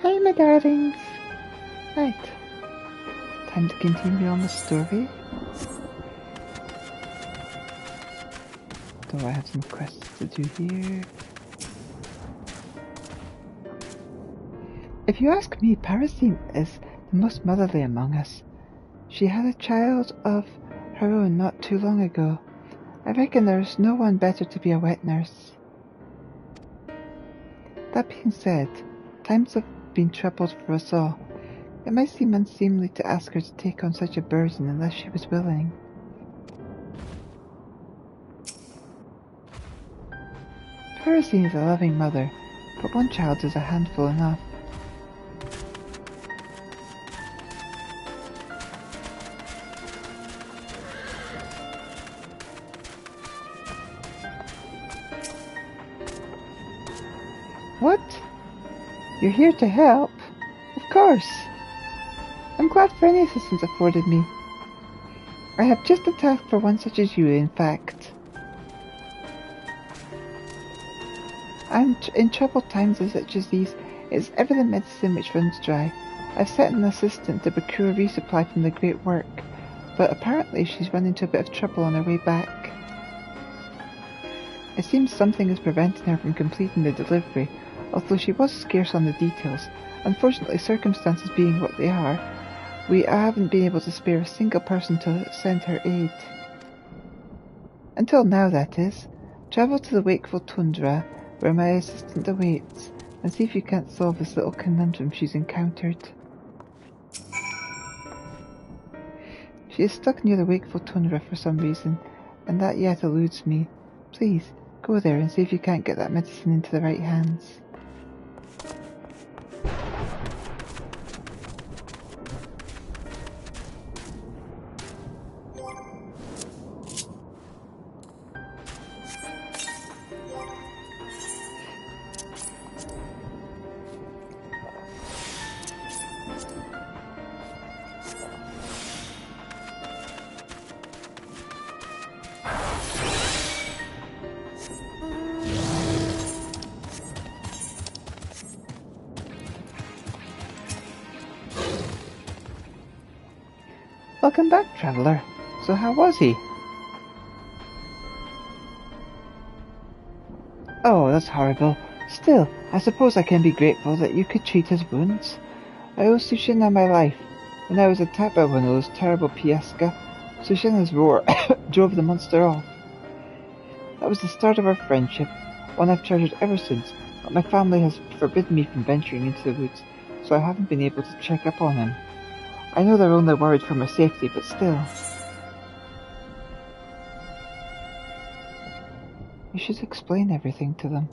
Hi, my darlings. Right. Time to continue on the story. Though I have some quests to do here. If you ask me, Parasine is the most motherly among us. She had a child of her own not too long ago. I reckon there's no one better to be a wet nurse. That being said, times have been troubled for us all. It might seem unseemly to ask her to take on such a burden unless she was willing. Parasine is a loving mother, but one child is a handful enough. What? You're here to help? Of course. I'm glad for any assistance afforded me. I have just a task for one such as you, in fact. And in troubled times such as these, it is ever the medicine which runs dry. I've sent an assistant to procure a resupply from the Great Work, but apparently she's run into a bit of trouble on her way back. It seems something is preventing her from completing the delivery, although she was scarce on the details. Unfortunately, circumstances being what they are, we haven't been able to spare a single person to send her aid. Until now, that is. Travel to the wakeful tundra, where my assistant awaits, and see if you can't solve this little conundrum she's encountered. She is stuck near the wakeful tundra for some reason, and that yet eludes me. Please, go there and see if you can't get that medicine into the right hands. Welcome back, traveller. So how was he? Oh, that's horrible. Still, I suppose I can be grateful that you could treat his wounds. I owe Sushina my life. When I was attacked by one of those terrible Piesca, Sushina's roar drove the monster off. That was the start of our friendship, one I've treasured ever since, but my family has forbidden me from venturing into the woods, so I haven't been able to check up on him. I know they're only worried for my safety, but still. You should explain everything to them.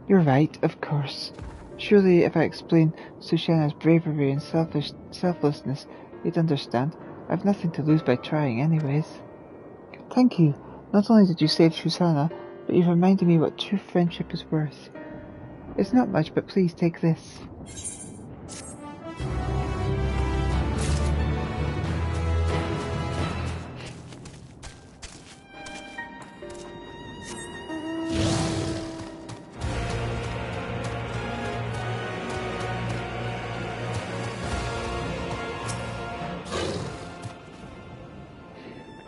You're right, of course. Surely if I explain Sushana's bravery and selflessness, you'd understand. I've nothing to lose by trying anyways. Thank you. Not only did you save Sushana, but you've reminded me what true friendship is worth. It's not much, but please take this.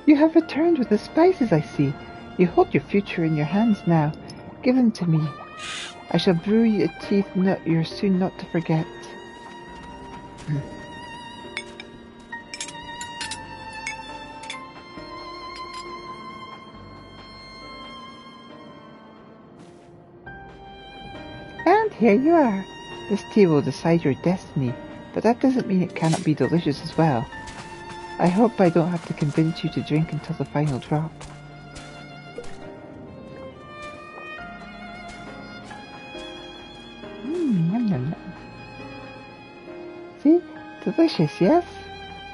You have returned with the spices, I see. You hold your future in your hands now. Give them to me. I shall brew you a tea you're soon not to forget. And here you are. This tea will decide your destiny, but that doesn't mean it cannot be delicious as well. I hope I don't have to convince you to drink until the final drop. Yum, yum. See? Delicious, yes?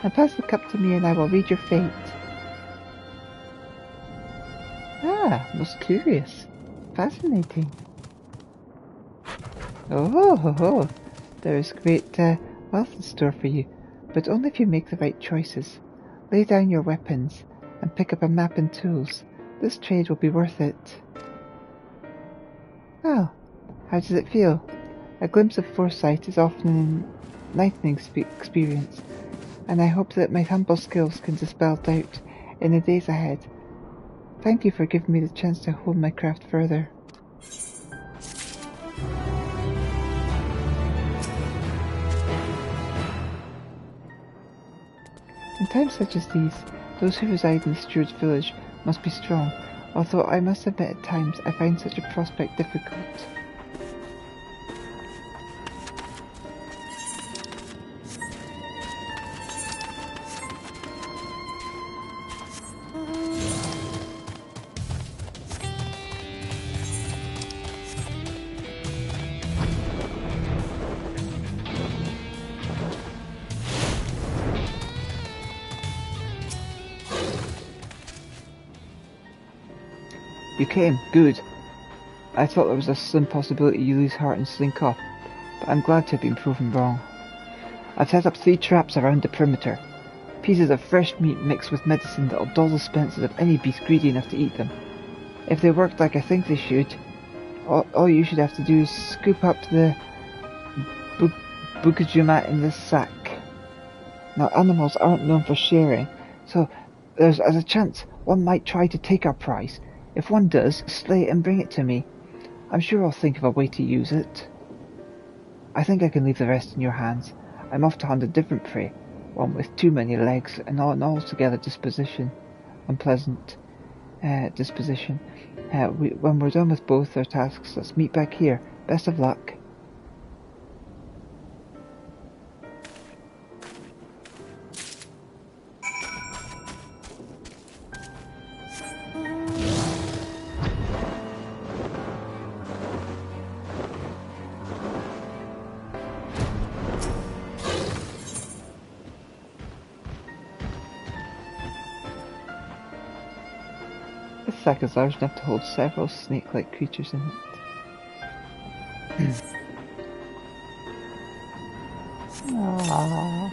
Now pass the cup to me and I will read your fate. Ah, most curious. Fascinating. Oh, there is great wealth in store for you, but only if you make the right choices. Lay down your weapons and pick up a map and tools. This trade will be worth it. Well, how does it feel? A glimpse of foresight is often an enlightening experience, and I hope that my humble skills can dispel doubt in the days ahead. Thank you for giving me the chance to hone my craft further. In times such as these, those who reside in the steward's village must be strong, although I must admit at times I find such a prospect difficult. You came. Good. I thought there was a slim possibility you lose heart and slink off, but I'm glad to have been proven wrong. I've set up 3 traps around the perimeter. Pieces of fresh meat mixed with medicine that'll dull the senses of any beast greedy enough to eat them. If they worked like I think they should, all you should have to do is scoop up the Bukajuma in this sack. Now, animals aren't known for sharing, so there's a chance one might try to take our prize. If one does, slay it and bring it to me. I'm sure I'll think of a way to use it. I think I can leave the rest in your hands. I'm off to hunt a different prey, one with too many legs and an altogether unpleasant disposition. When we're done with both our tasks, let's meet back here. Best of luck. This sack is large enough to hold several snake-like creatures in it. Aww.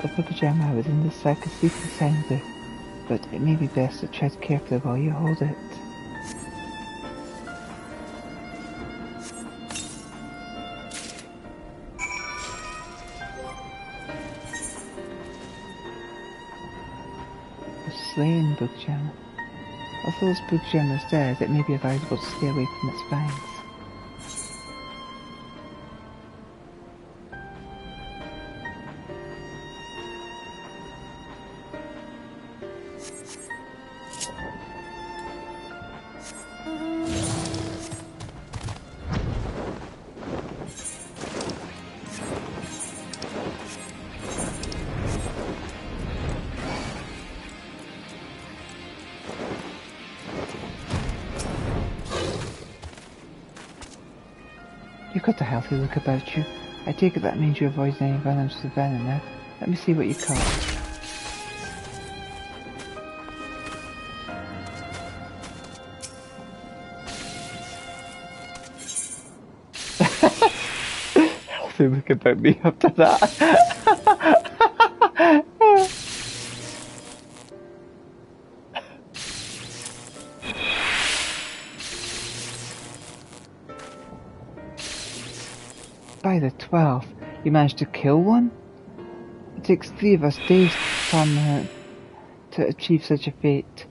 The Bukajama within this sack is sleeping soundly, but it may be best to tread carefully while you hold it. A slain Bukajama. Although this Bukajama is dead, it may be advisable to stay away from its fangs. You've got a healthy look about you. I take it that means you avoid any venoms with venom now. Let me see what you caught. nothing like about me after that. By the 12th, you managed to kill one? It takes 3 of us days to achieve such a fate.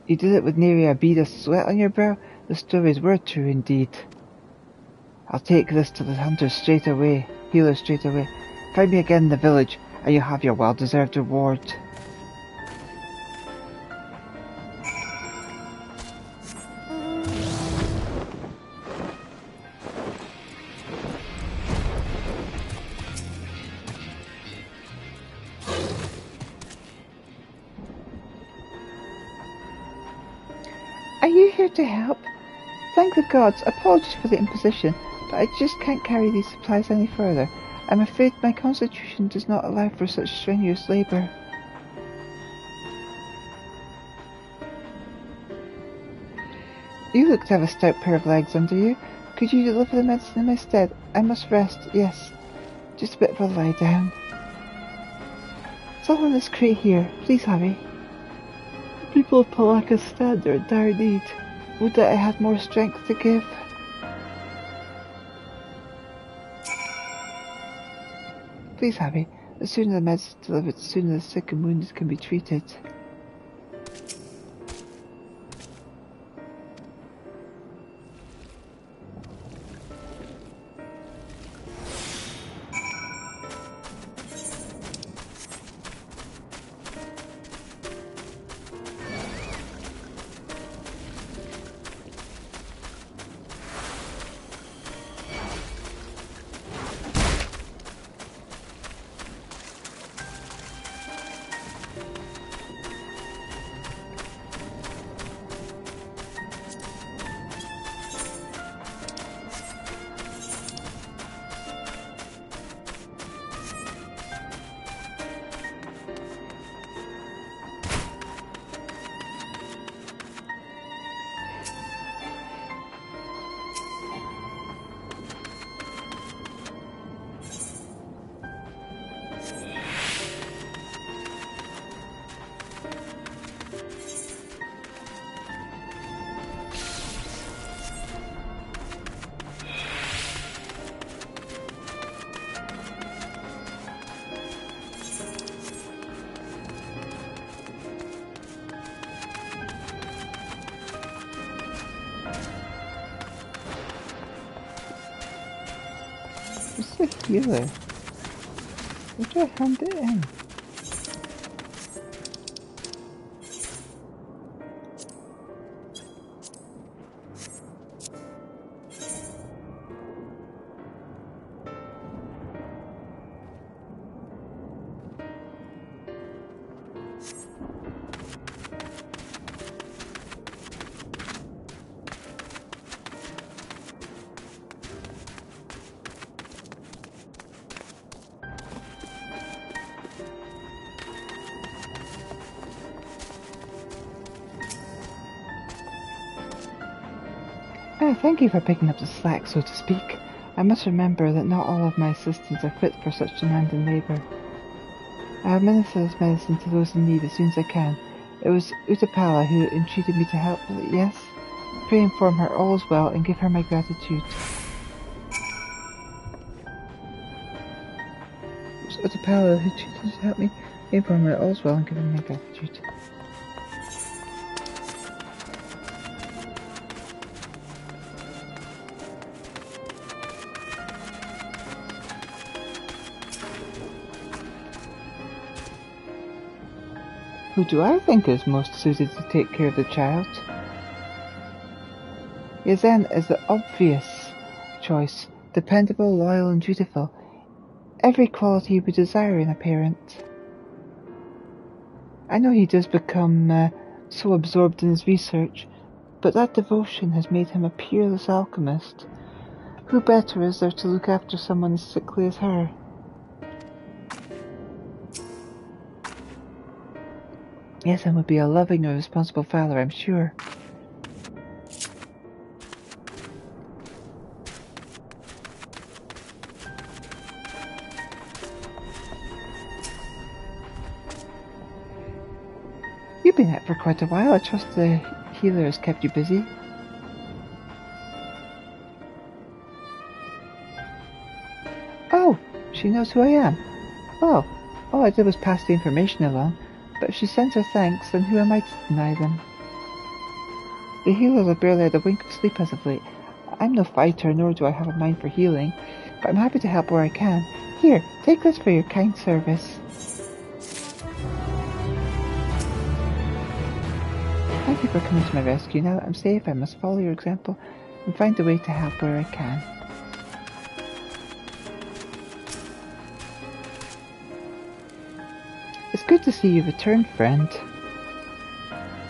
You did it with nary a bead of sweat on your brow? The stories were true indeed. I'll take this to the healers straight away. Find me again in the village, and you'll have your well-deserved reward. Are you here to help? Thank the gods. Apologies for the imposition, but I just can't carry these supplies any further. I'm afraid my constitution does not allow for such strenuous labor. You look to have a stout pair of legs under you. Could you deliver the medicine in my stead? I must rest, yes. Just a bit of a lie down. It's all in this crate here. Please hurry. The people of Palaka stand are in dire need. Would that I had more strength to give. Please hurry. The sooner the medicine is delivered, the sooner the sick and wounded can be treated. What's the healer? Where do I hand it in? Thank you for picking up the slack, so to speak. I must remember that not all of my assistants are fit for such demanding labour. I administer this medicine to those in need as soon as I can. It was Utapala who entreated me to help, yes? Pray inform her all is well and give her my gratitude. It was Utapala who entreated me to help me. Pray inform her all is well and give her my gratitude. Who do I think is most suited to take care of the child? Yazen is the obvious choice, dependable, loyal and dutiful. Every quality you would desire in a parent. I know he does become so absorbed in his research, but that devotion has made him a peerless alchemist. Who better is there to look after someone as sickly as her? Yazen would be a loving and responsible father, I'm sure. You've been out for quite a while. I trust the healer has kept you busy. Oh, she knows who I am. Well, all I did was pass the information along, but if she sends her thanks, then who am I to deny them? The healers have barely had a wink of sleep as of late. I'm no fighter, nor do I have a mind for healing, but I'm happy to help where I can. Here, take this for your kind service. Thank you for coming to my rescue. Now that I'm safe, I must follow your example and find a way to help where I can. It's good to see you return, friend.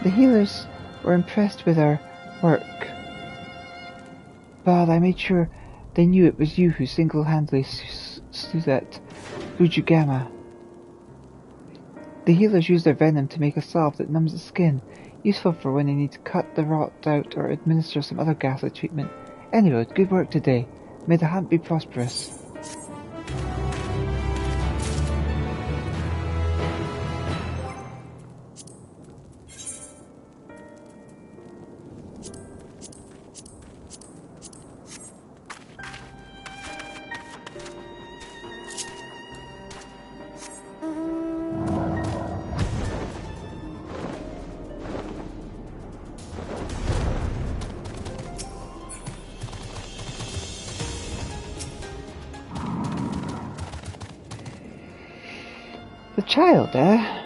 The healers were impressed with our work, but I made sure they knew it was you who single-handedly slew that Fujigama. The healers use their venom to make a salve that numbs the skin, useful for when they need to cut the rot out or administer some other ghastly treatment. Anyway, good work today. May the hunt be prosperous. The child, eh?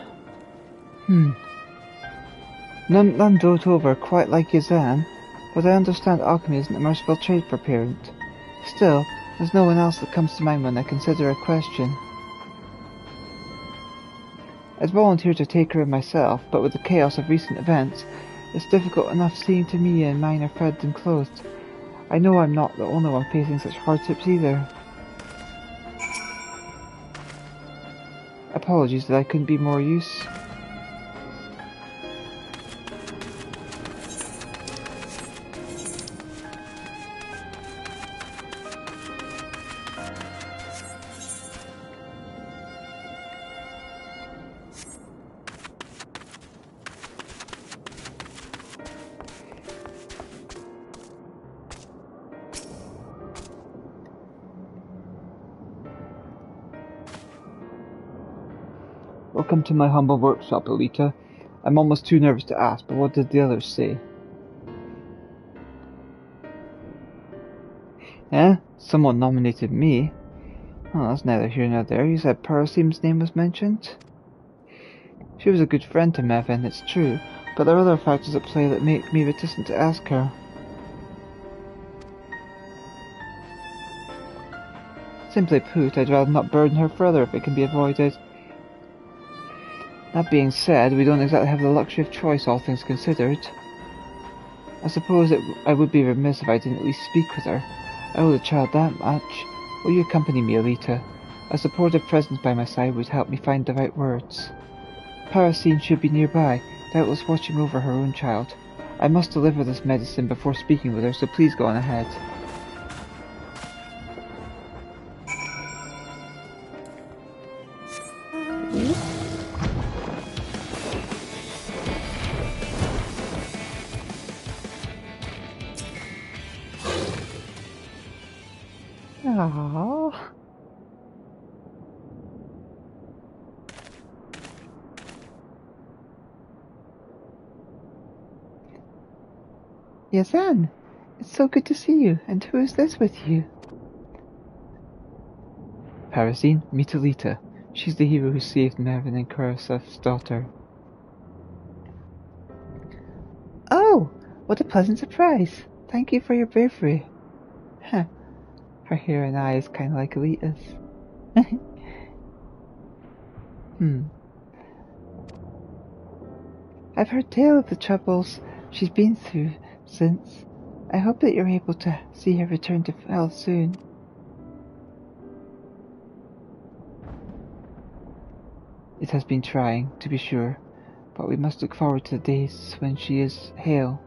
None dote over quite like Yazan, but I understand alchemy isn't a merciful trade for parent. Still, there's no one else that comes to mind when I consider a question. I'd volunteer to take her in myself, but with the chaos of recent events, it's difficult enough seeing to me and mine are fed and clothed. I know I'm not the only one facing such hardships either. Apologies that I couldn't be more use. Welcome to my humble workshop, Elita. I'm almost too nervous to ask, but what did the others say? Eh? Someone nominated me? Oh, that's neither here nor there. You said Parasim's name was mentioned? She was a good friend to Mevin, it's true, but there are other factors at play that make me reticent to ask her. Simply put, I'd rather not burden her further if it can be avoided. That being said, we don't exactly have the luxury of choice, all things considered. I suppose I would be remiss if I didn't at least speak with her. I owe the child that much. Will you accompany me, Elita? A supportive presence by my side would help me find the right words. Parasine should be nearby, doubtless watching over her own child. I must deliver this medicine before speaking with her, so please go on ahead. Aww. Yes, Anne. It's so good to see you. And who is this with you? Parasine, meet Elita. She's the hero who saved Mervyn and Kurosev's daughter. Oh, what a pleasant surprise. Thank you for your bravery. Huh. Her hair and eyes kind of like Elita's. I've heard tale of the troubles she's been through since. I hope that you're able to see her return to health soon. It has been trying, to be sure, but we must look forward to the days when she is hale.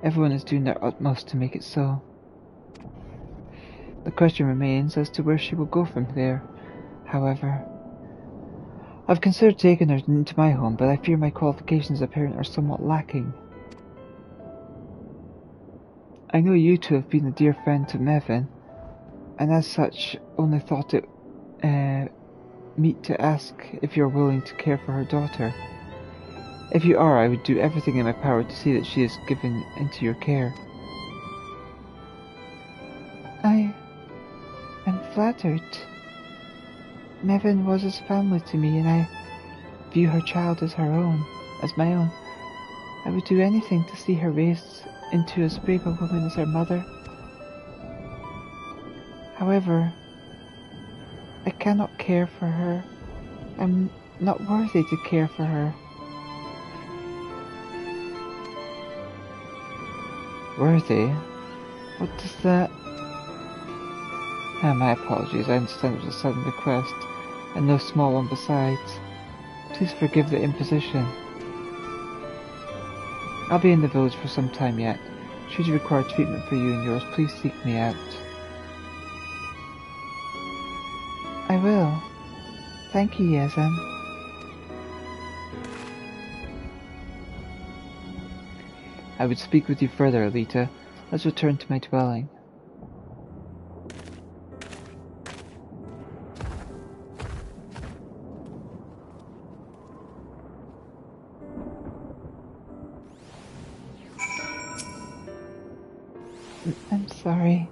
Everyone is doing their utmost to make it so. The question remains as to where she will go from there. However, I've considered taking her into my home, but I fear my qualifications as a parent are somewhat lacking. I know you two have been a dear friend to Mevin, and as such, only thought it meet to ask if you're willing to care for her daughter. If you are, I would do everything in my power to see that she is given into your care. I am flattered. Mevin was as family to me, and I view her child as my own. I would do anything to see her raised into as brave a woman as her mother. However, I cannot care for her. I'm not worthy to care for her. Worthy? What does that... My apologies, I understand it was a sudden request, and no small one besides. Please forgive the imposition. I'll be in the village for some time yet. Should you require treatment for you and yours, please seek me out. I will. Thank you, Yazan. I would speak with you further, Elita. Let's return to my dwelling. I'm sorry.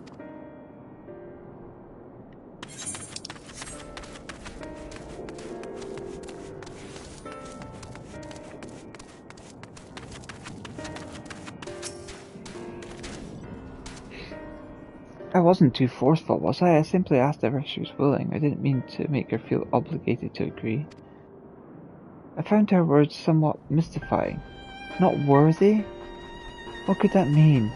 I wasn't too forceful, was I? I simply asked her if she was willing. I didn't mean to make her feel obligated to agree. I found her words somewhat mystifying. Not worthy? What could that mean?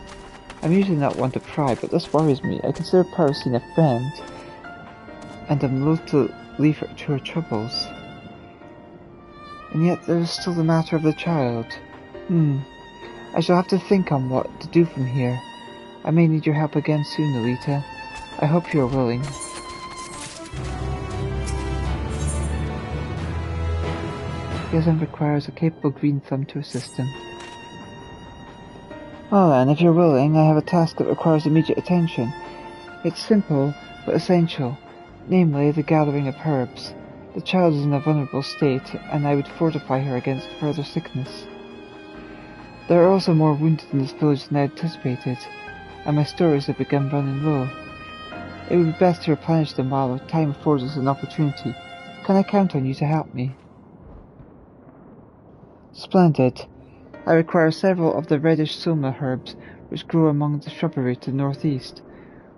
I'm usually not one to pry, but this worries me. I consider Parasine a friend, and am loath to leave her to her troubles. And yet there is still the matter of the child. I shall have to think on what to do from here. I may need your help again soon, Elita. I hope you are willing. Yazan requires a capable green thumb to assist him. Well then, if you're willing, I have a task that requires immediate attention. It's simple, but essential. Namely, the gathering of herbs. The child is in a vulnerable state, and I would fortify her against further sickness. There are also more wounded in this village than I anticipated, and my stores have begun running low. It would be best to replenish them while time affords us an opportunity. Can I count on you to help me? Splendid. I require several of the reddish soma herbs which grow among the shrubbery to the northeast.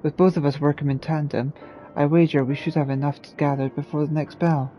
With both of us working in tandem, I wager we should have enough gathered before the next bell.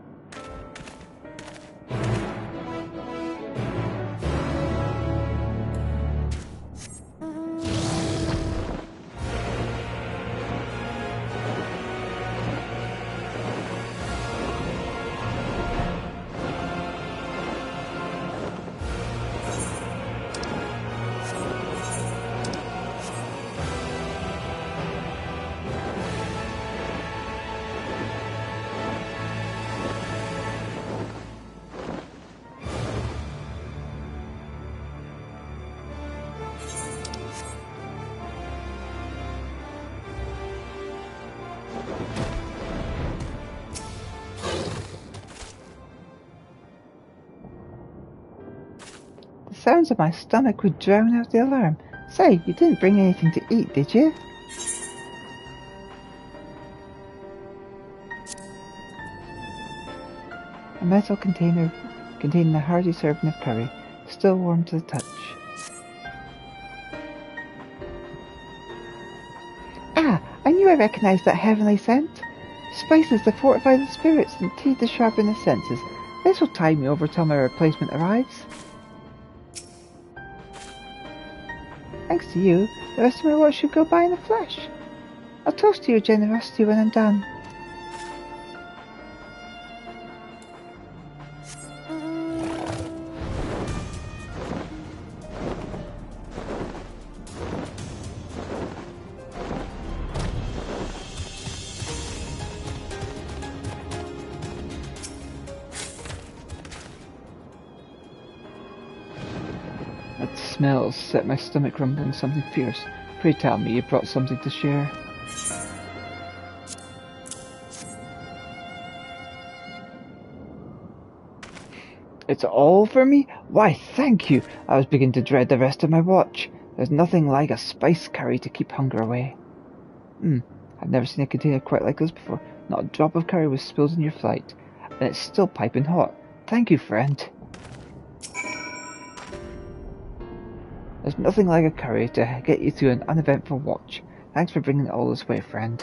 The sounds of my stomach would drown out the alarm. Say, you didn't bring anything to eat, did you? A metal container containing a hearty serving of curry, still warm to the touch. Ah, I knew I recognised that heavenly scent. Spices to fortify the spirits and tea to sharpen the senses. This will tide me over till my replacement arrives. Thanks to you, the rest of my work should go by in a flash. I'll toast to your generosity when I'm done. The smells set my stomach rumbling something fierce. Pray tell me you brought something to share. It's all for me? Why, thank you! I was beginning to dread the rest of my watch. There's nothing like a spice curry to keep hunger away. I've never seen a container quite like this before. Not a drop of curry was spilled in your flight. And it's still piping hot. Thank you, friend. There's nothing like a curry to get you through an uneventful watch. Thanks for bringing it all this way, friend.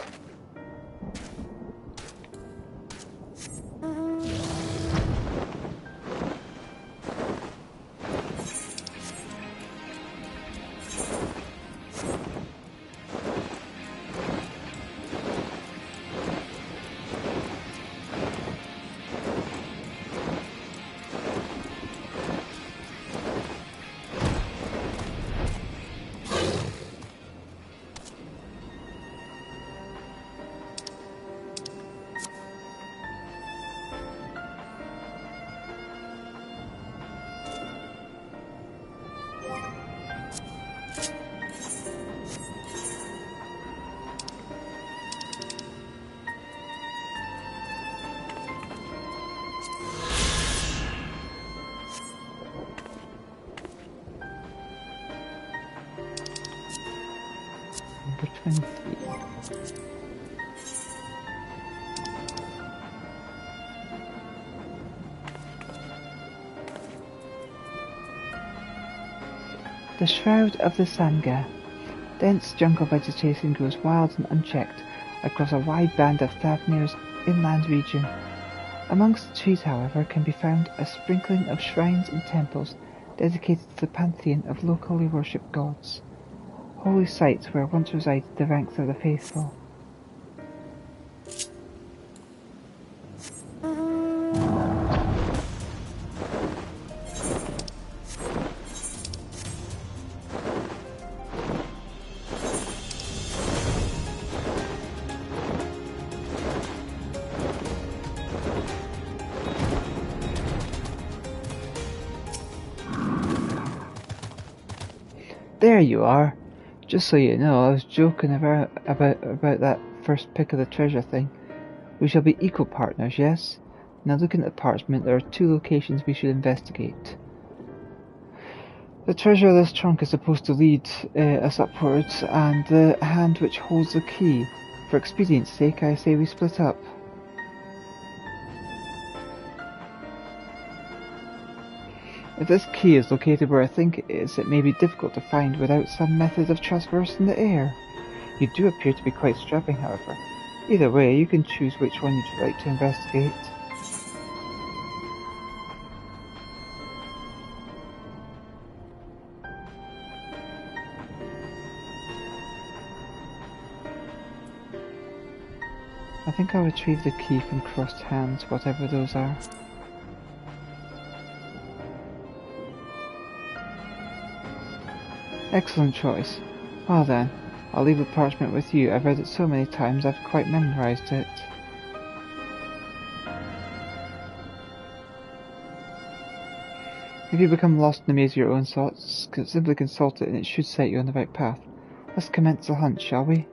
Number 23. The Shroud of the Sangha. Dense jungle vegetation grows wild and unchecked across a wide band of Thavnir's inland region. Amongst the trees, however, can be found a sprinkling of shrines and temples dedicated to the pantheon of locally worshipped gods. Holy sites where once resided the ranks of the faithful. There you are! Just so you know, I was joking about that first pick of the treasure thing. We shall be equal partners, yes? Now looking at the parchment, there are 2 locations we should investigate. The treasure of this trunk is supposed to lead us upwards, and the hand which holds the key. For expedience sake, I say we split up. If this key is located where I think it is, it may be difficult to find without some method of traversing the air. You do appear to be quite strapping, however. Either way, you can choose which one you'd like to investigate. I think I'll retrieve the key from crossed hands, whatever those are. Excellent choice. Well then, I'll leave the parchment with you. I've read it so many times I've quite memorized it. If you become lost in the maze of your own thoughts, simply consult it and it should set you on the right path. Let's commence the hunt, shall we?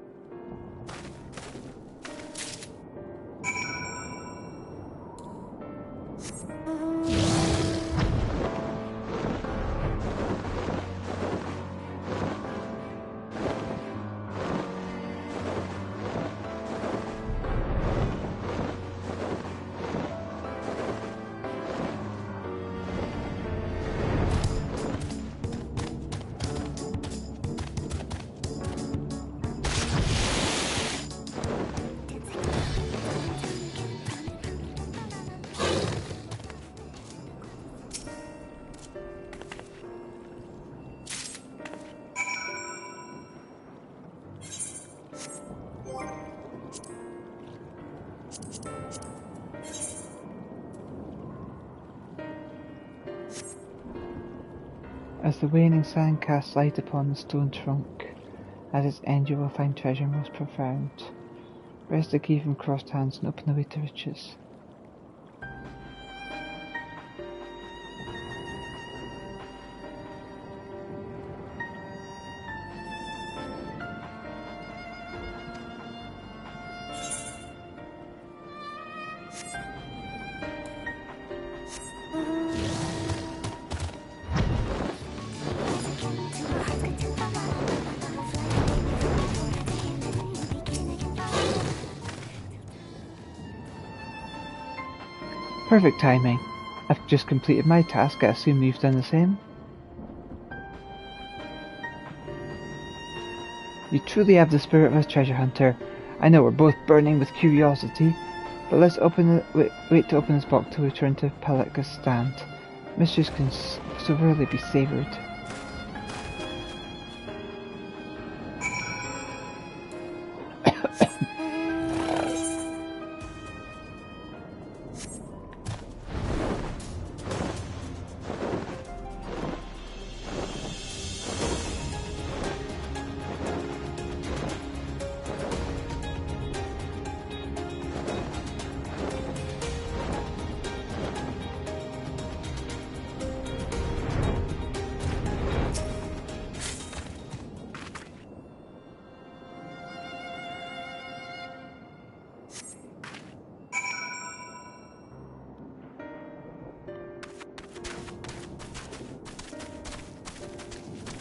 As the waning sun casts light upon the stone trunk, at its end you will find treasure most profound. Wrest the key from crossed hands and open the way to riches. Perfect timing. I've just completed my task. I assume you've done the same? You truly have the spirit of a treasure hunter. I know we're both burning with curiosity, but let's wait to open this box till we return to Palika's stand. Mysteries can so rarely be savoured.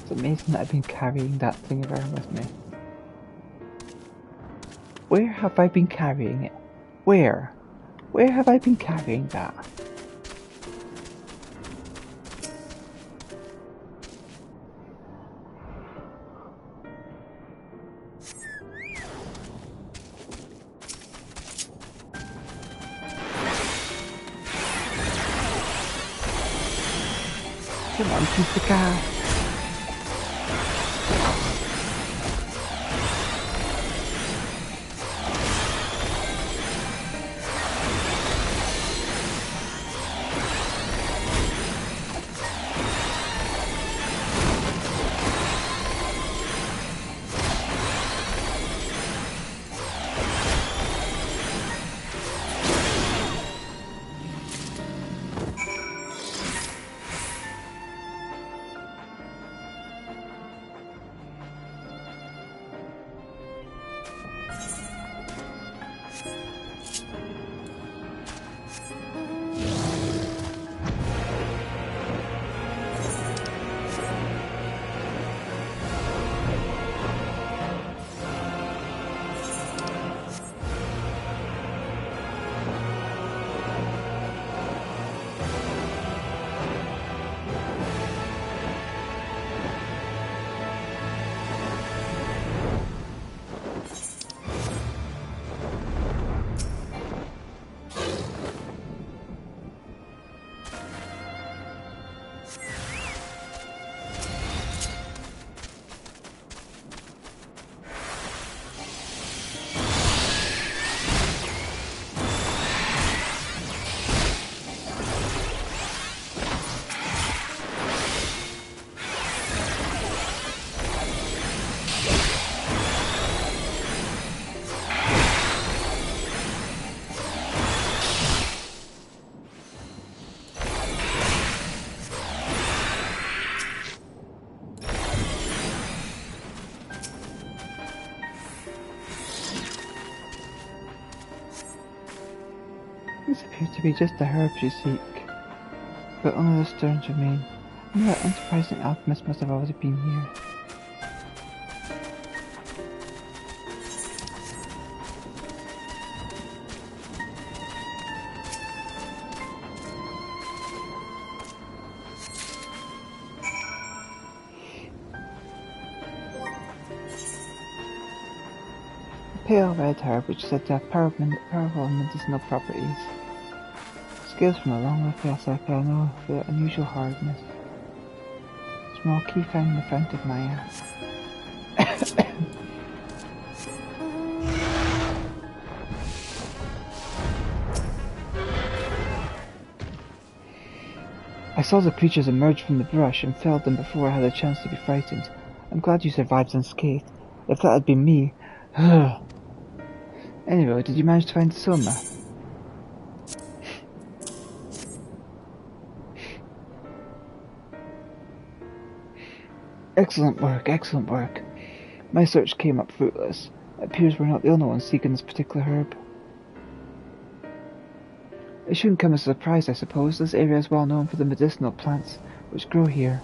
It's amazing that I've been carrying that thing around with me. Where have I been carrying it? Where? Where have I been carrying that? Come on, piece of gas. These appear to be just the herbs you seek, but only the stones remain. I knew that enterprising alchemist must have already been here. Pale red herb which is said to have powerful medicinal properties. Scales from a long way past I know their unusual hardness. Small key found in the front of my ass. I saw the creatures emerge from the brush and felled them before I had a chance to be frightened. I'm glad you survived unscathed. If that had been me... Anyway, did you manage to find the Soma? Excellent work, excellent work. My search came up fruitless. It appears we're not the only ones seeking this particular herb. It shouldn't come as a surprise, I suppose. This area is well known for the medicinal plants which grow here.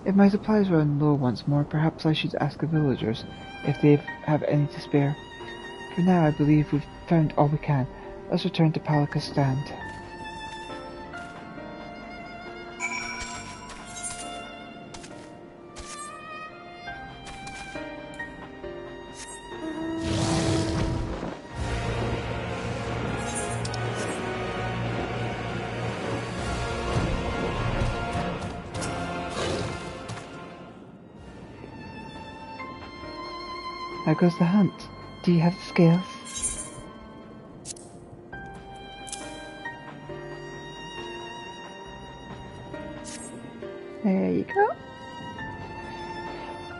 If my supplies run low once more, perhaps I should ask the villagers if they have any to spare. For now, I believe we've found all we can. Let's return to Palika's stand. How goes the hunt? Do you have the scales? There you go.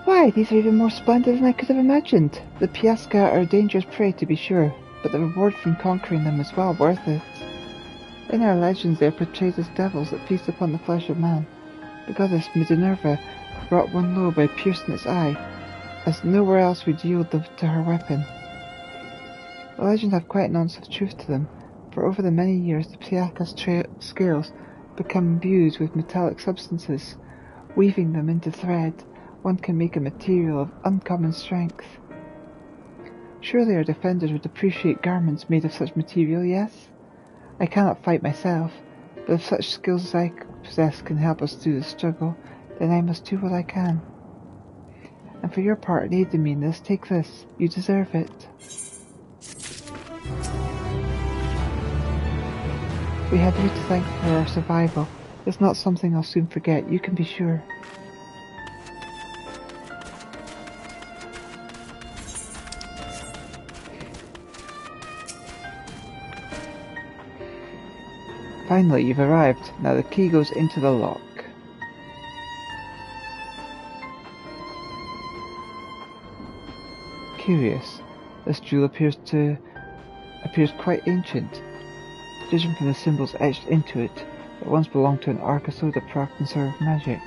Why, these are even more splendid than I could have imagined. The Piasca are a dangerous prey, to be sure, but the reward from conquering them is well worth it. In our legends they are portrayed as devils that feast upon the flesh of man. The goddess Minerva brought one low by piercing its eye, as nowhere else would yield to her weapon. The legends have quite an ounce of truth to them, for over the many years the Piasca's scales become imbued with metallic substances. Weaving them into thread, one can make a material of uncommon strength. Surely our defenders would appreciate garments made of such material, yes? I cannot fight myself, but if such skills as I possess can help us through the struggle, then I must do what I can. And for your part in aiding me in this, take this. You deserve it. We have you to thank for our survival. It's not something I'll soon forget, you can be sure. Finally, you've arrived. Now the key goes into the lock. Curious. This jewel appears quite ancient. Judging from the symbols etched into it, it once belonged to an Arcasoda practitioner of magic.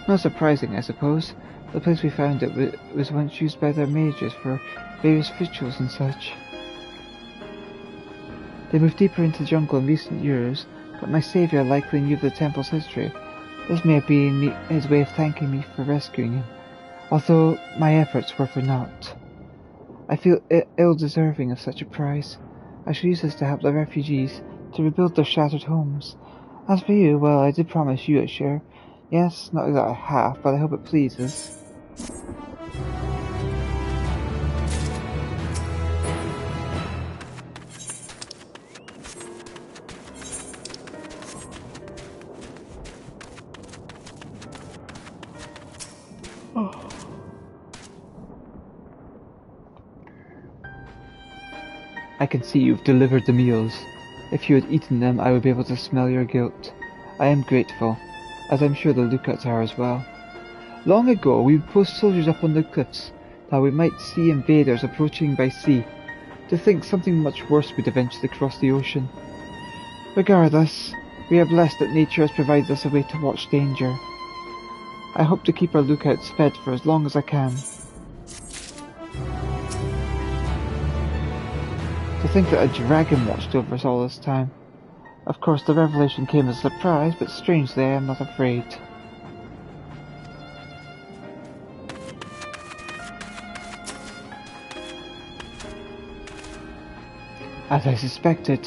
Not surprising, I suppose. The place we found it was once used by their mages for various rituals and such. They moved deeper into the jungle in recent years, but my saviour likely knew of the temple's history. This may have been his way of thanking me for rescuing him, although my efforts were for naught. I feel ill-deserving of such a prize. I shall use this to help the refugees, to rebuild their shattered homes. As for you, well, I did promise you a share. Yes, not exactly half, but I hope it pleases. I can see you've delivered the meals. If you had eaten them, I would be able to smell your guilt. I am grateful, as I'm sure the lookouts are as well. Long ago, we would post soldiers up on the cliffs, that we might see invaders approaching by sea. To think something much worse would eventually cross the ocean. Regardless, we are blessed that nature has provided us a way to watch danger. I hope to keep our lookouts fed for as long as I can. To think that a dragon watched over us all this time. Of course, the revelation came as a surprise, but strangely I am not afraid. As I suspected,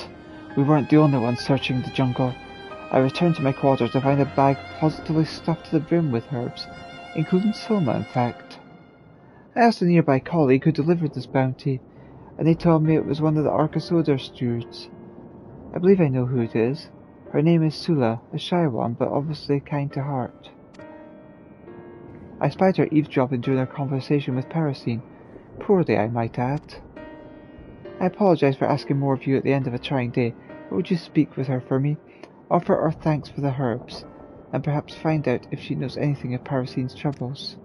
we weren't the only ones searching the jungle. I returned to my quarters to find a bag positively stuffed to the brim with herbs, including soma, in fact. I asked a nearby colleague who delivered this bounty, and they told me it was one of the Arcasoda stewards. I believe I know who it is. Her name is Sula, a shy one, but obviously kind to heart. I spied her eavesdropping during her conversation with Parasine. Poorly, I might add. I apologize for asking more of you at the end of a trying day, but would you speak with her for me? Offer our thanks for the herbs, and perhaps find out if she knows anything of Parasine's troubles.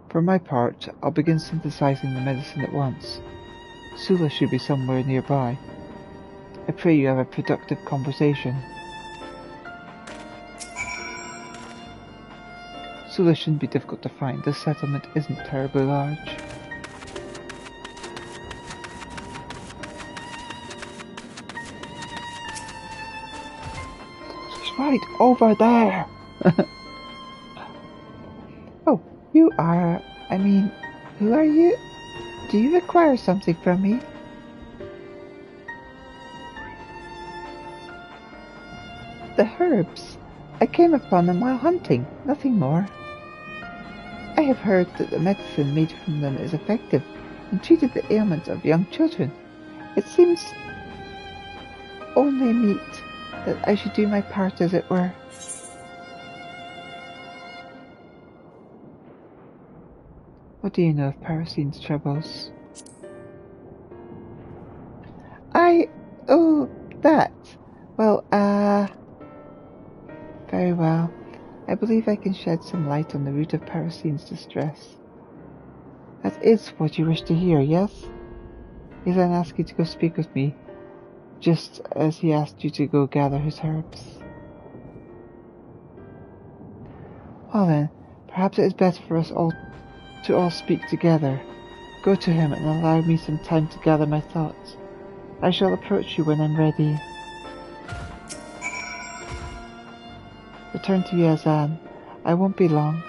For my part, I'll begin synthesizing the medicine at once. Sula should be somewhere nearby. I pray you have a productive conversation. Sula shouldn't be difficult to find. This settlement isn't terribly large. She's right over there! Oh, you are... who are you? Do you require something from me? The herbs. I came upon them while hunting, nothing more. I have heard that the medicine made from them is effective in treating the ailments of young children. It seems only meet that I should do my part, as it were. What do you know of Parasine's troubles? Oh, that. Well, very well. I believe I can shed some light on the root of Parasine's distress. That is what you wish to hear, yes? He then asked you to go speak with me, just as he asked you to go gather his herbs. Well then, perhaps it is better for us all to speak together. Go to him and allow me some time to gather my thoughts. I shall approach you when I'm ready. Return to Yazan. I won't be long.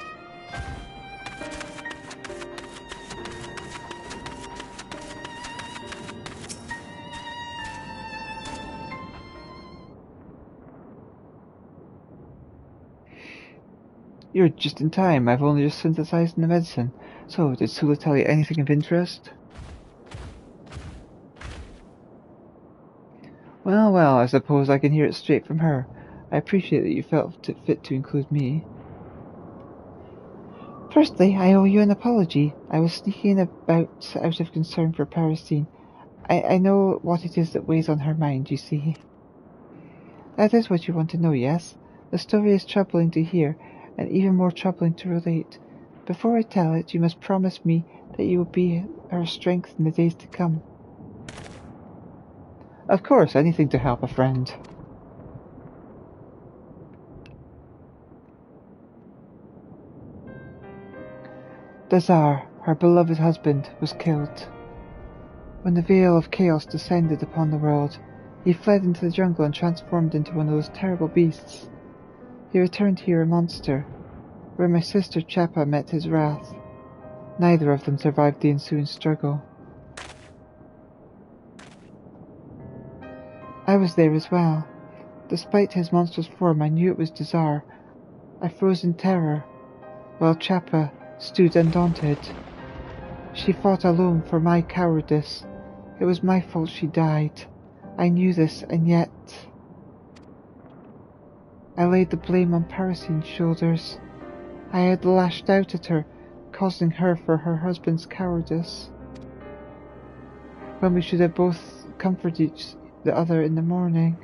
You're just in time. I've only just synthesized the medicine. So, did Sula tell you anything of interest? Well, I suppose I can hear it straight from her. I appreciate that you felt it fit to include me. Firstly, I owe you an apology. I was sneaking about out of concern for Parasine. I know what it is that weighs on her mind, you see. That is what you want to know, yes? The story is troubling to hear, and even more troubling to relate. Before I tell it, you must promise me that you will be her strength in the days to come. Of course, anything to help a friend. Dazar, her beloved husband, was killed. When the veil of chaos descended upon the world, he fled into the jungle and transformed into one of those terrible beasts. He returned here a monster, where my sister Chappa met his wrath. Neither of them survived the ensuing struggle. I was there as well. Despite his monstrous form, I knew it was Dazar. I froze in terror, while Chappa stood undaunted. She fought alone for my cowardice. It was my fault she died. I knew this, and yet I laid the blame on Parasine's shoulders. I had lashed out at her, causing her for her husband's cowardice, when we should have both comforted each the other in the morning.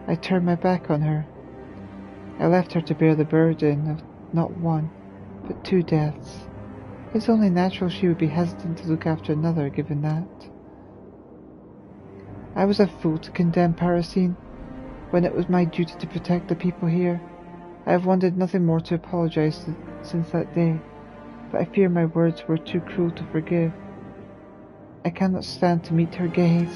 I turned my back on her. I left her to bear the burden of not one, but 2 deaths. It's only natural she would be hesitant to look after another, given that. I was a fool to condemn Parasine, when it was my duty to protect the people here. I have wanted nothing more to apologize since that day, but I fear my words were too cruel to forgive. I cannot stand to meet her gaze.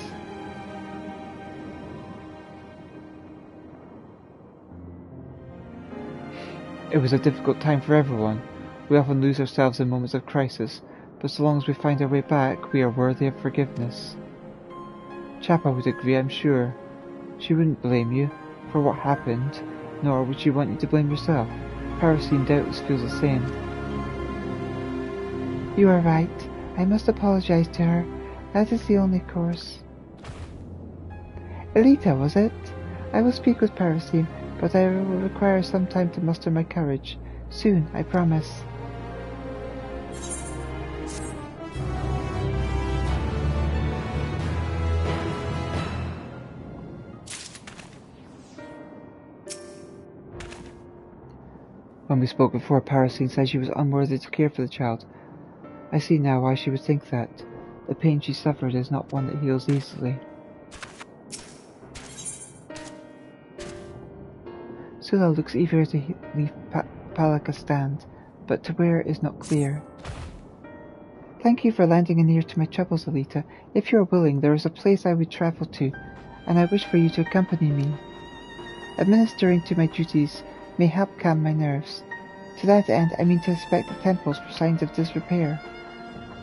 It was a difficult time for everyone. We often lose ourselves in moments of crisis, but so long as we find our way back, we are worthy of forgiveness. Chappa would agree, I'm sure. She wouldn't blame you for what happened, nor would she want you to blame yourself. Parasine doubtless feels the same. You are right. I must apologize to her. That is the only course. Elita, was it? I will speak with Parasine, but I will require some time to muster my courage. Soon, I promise. When we spoke before, Parasine said she was unworthy to care for the child. I see now why she would think that. The pain she suffered is not one that heals easily. Sula looks eager to leave Palaka stand, but to where is not clear. Thank you for lending an ear to my troubles, Elita. If you are willing, there is a place I would travel to, and I wish for you to accompany me. Administering to my duties may help calm my nerves. To that end, I mean to inspect the temples for signs of disrepair.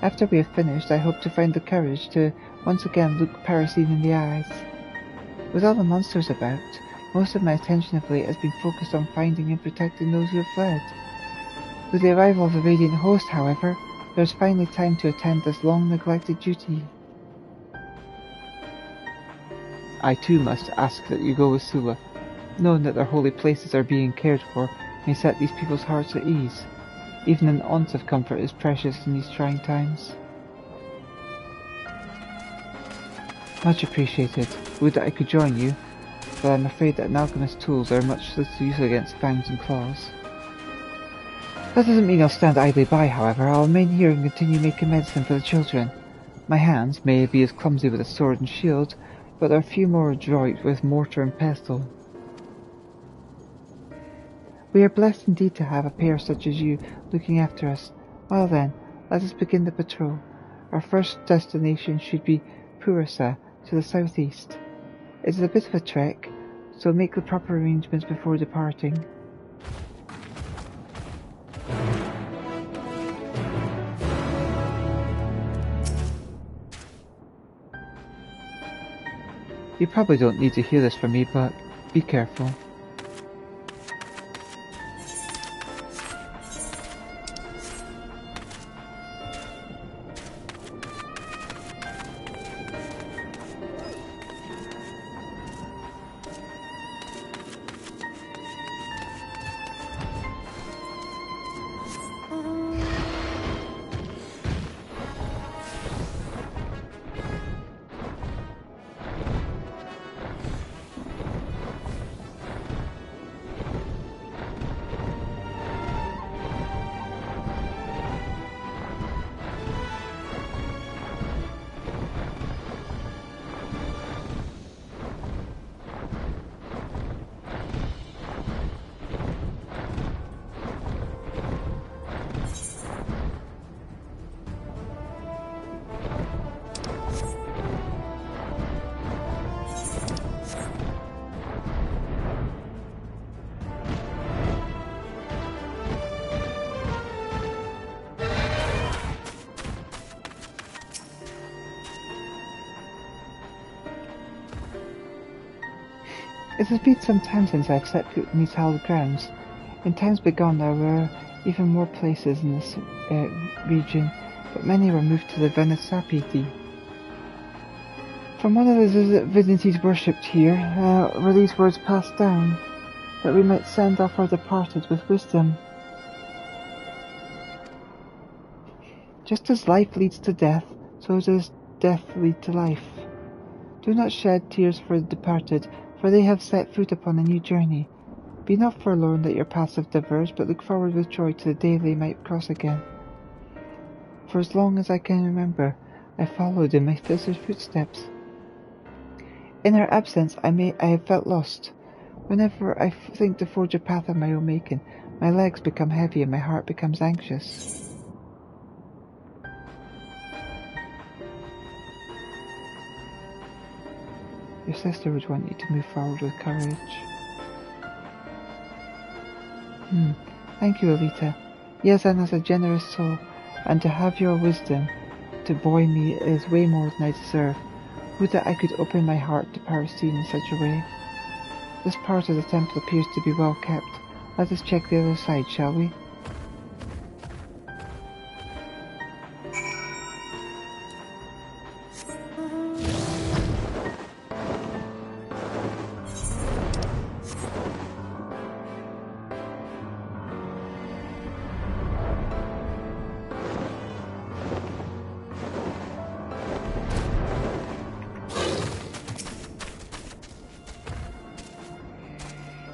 After we have finished, I hope to find the courage to once again look Parasine in the eyes. With all the monsters about, most of my attention of late has been focused on finding and protecting those who have fled. With the arrival of the Radiant Host, however, there is finally time to attend this long-neglected duty. I too must ask that you go with Sula. Knowing that their holy places are being cared for may set these people's hearts at ease. Even an ounce of comfort is precious in these trying times. Much appreciated. Would that I could join you, but I'm afraid that an alchemist's tools are much less use against fangs and claws. That doesn't mean I'll stand idly by, however. I'll remain here and continue making medicine for the children. My hands may be as clumsy with a sword and shield, but are few more adroit with mortar and pestle. We are blessed indeed to have a pair such as you looking after us. Well then, let us begin the patrol. Our first destination should be Purisa, to the southeast. It is a bit of a trek, so make the proper arrangements before departing. You probably don't need to hear this from me, but be careful. It has been some time since I've set foot in these hallowed grounds. In times bygone there were even more places in this region, but many were moved to the Venisapiti. From one of the divinities worshipped here were these words passed down, that we might send off our departed with wisdom. Just as life leads to death, so does death lead to life. Do not shed tears for the departed, for they have set foot upon a new journey. Be not forlorn that your paths have diverged, but look forward with joy to the day they might cross again. For as long as I can remember, I followed in my sister's footsteps. In her absence, I have felt lost. Whenever I think to forge a path of my own making, my legs become heavy and my heart becomes anxious. Your sister would want you to move forward with courage. Thank you, Elita. Yazan has a generous soul, and to have your wisdom to buoy me is way more than I deserve. Would that I could open my heart to Parasine in such a way. This part of the temple appears to be well kept. Let us check the other side, shall we?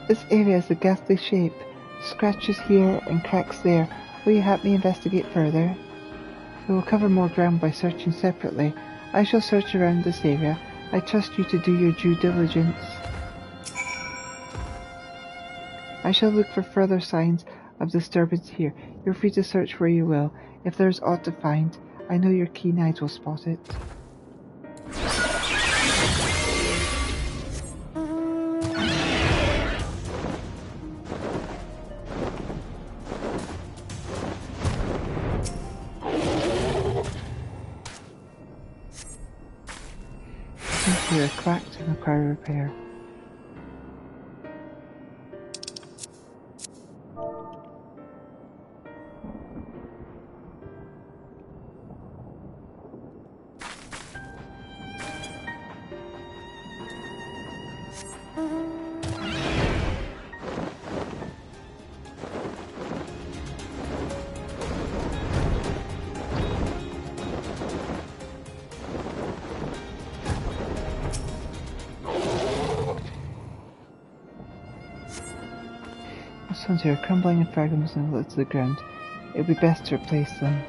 This area is a ghastly shape. Scratches here and cracks there. Will you help me investigate further? We will cover more ground by searching separately. I shall search around this area. I trust you to do your due diligence. I shall look for further signs of disturbance here. You're free to search where you will. If there is aught to find, I know your keen eyes will spot it. Here are cracked and require repair. stones here are crumbling and fragments to the ground. It would be best to replace them.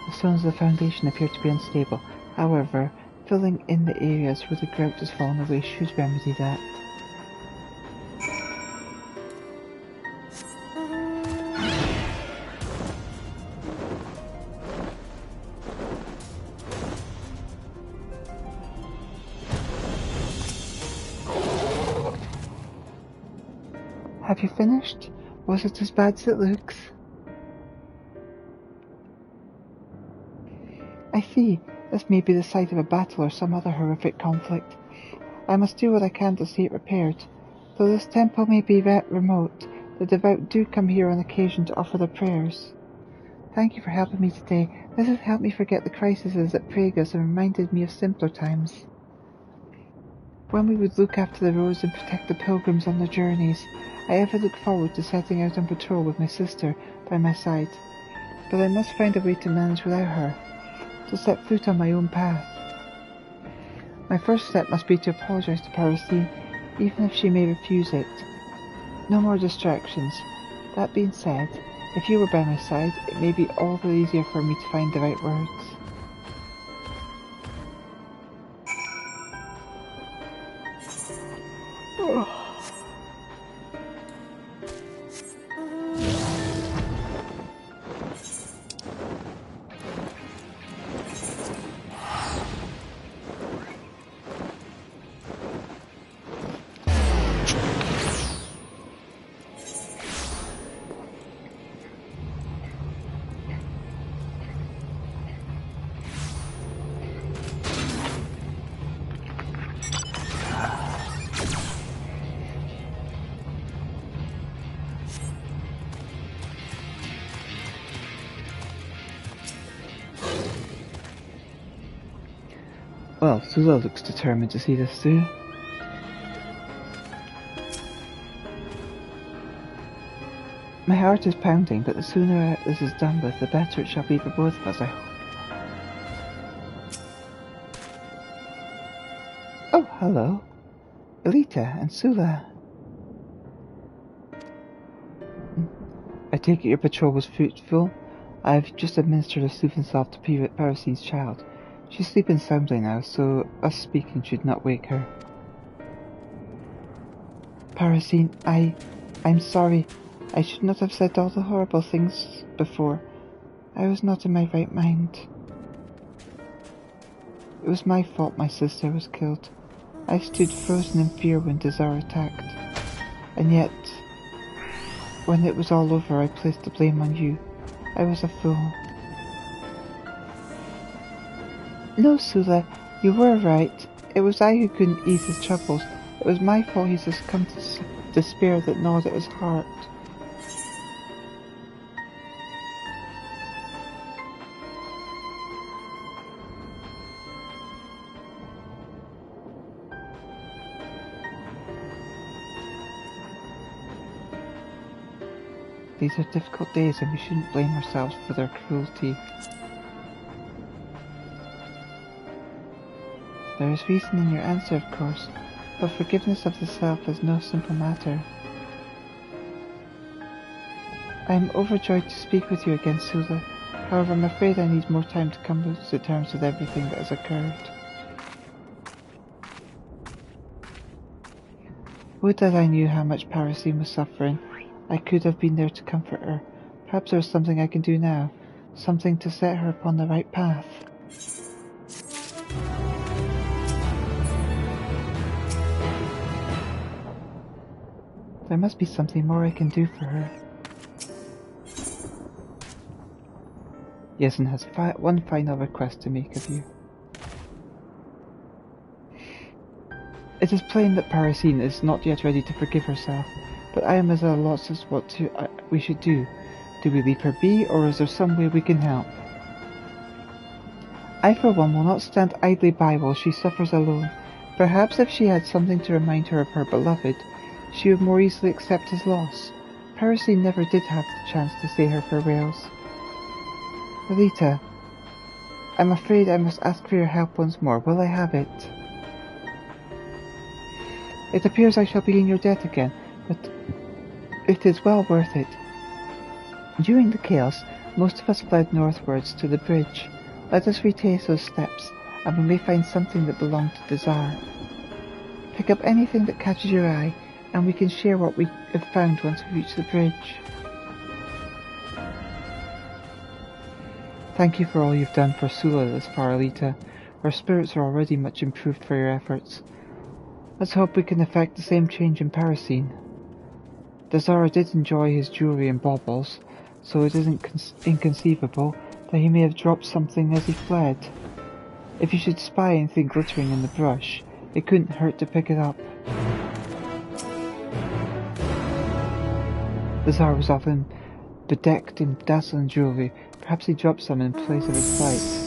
The stones of the foundation appear to be unstable. However, filling in the areas where the grout has fallen away should remedy that. Have you finished? Was it as bad as it looks? I see. This may be the site of a battle or some other horrific conflict. I must do what I can to see it repaired. Though this temple may be remote, the devout do come here on occasion to offer their prayers. Thank you for helping me today. This has helped me forget the crises that plague us and reminded me of simpler times. When we would look after the roads and protect the pilgrims on their journeys, I ever looked forward to setting out on patrol with my sister by my side. But I must find a way to manage without her, to set foot on my own path. My first step must be to apologize to Parasine, even if she may refuse it. No more distractions. That being said, if you were by my side, it may be all the easier for me to find the right words. Well, Sula looks determined to see this through. My heart is pounding, but the sooner this is done with, the better it shall be for both of us, I hope. Oh, hello. Elita and Sula. I take it your patrol was fruitful. I've just administered a soothing salve to Parasine's child. She's sleeping soundly now, so us speaking should not wake her. Parasine, I'm sorry. I should not have said all the horrible things before. I was not in my right mind. It was my fault my sister was killed. I stood frozen in fear when Desire attacked. And yet, when it was all over, I placed the blame on you. I was a fool. No, Sula, you were right. It was I who couldn't ease his troubles. It was my fault he succumbed to despair that gnawed at his heart. These are difficult days and we shouldn't blame ourselves for their cruelty. There is reason in your answer, of course, but forgiveness of the self is no simple matter. I am overjoyed to speak with you again, Sula. However, I'm afraid I need more time to come to terms with everything that has occurred. Would that I knew how much Parasine was suffering. I could have been there to comfort her. Perhaps there is something I can do now, something to set her upon the right path. There must be something more I can do for her. Yesen has one final request to make of you. It is plain that Parasine is not yet ready to forgive herself, but I am as a loss as what we should do. Do we leave her be, or is there some way we can help? I, for one, will not stand idly by while she suffers alone. Perhaps if she had something to remind her of her beloved, she would more easily accept his loss. Parasine never did have the chance to say her farewells. Elita, I'm afraid I must ask for your help once more. Will I have it? It appears I shall be in your debt again, but it is well worth it. During the chaos, most of us fled northwards to the bridge. Let us retrace those steps, and we may find something that belonged to the Tsar. Pick up anything that catches your eye, and we can share what we have found once we reach the bridge. Thank you for all you've done for Sula thus far, Elita. Our spirits are already much improved for your efforts. Let's hope we can effect the same change in Parasine. The Tsar did enjoy his jewellery and baubles, so it isn't inconceivable that he may have dropped something as he fled. If you should spy anything glittering in the brush, it couldn't hurt to pick it up. The Tsar was often bedecked in dazzling jewellery. Perhaps he dropped some in place of his flight.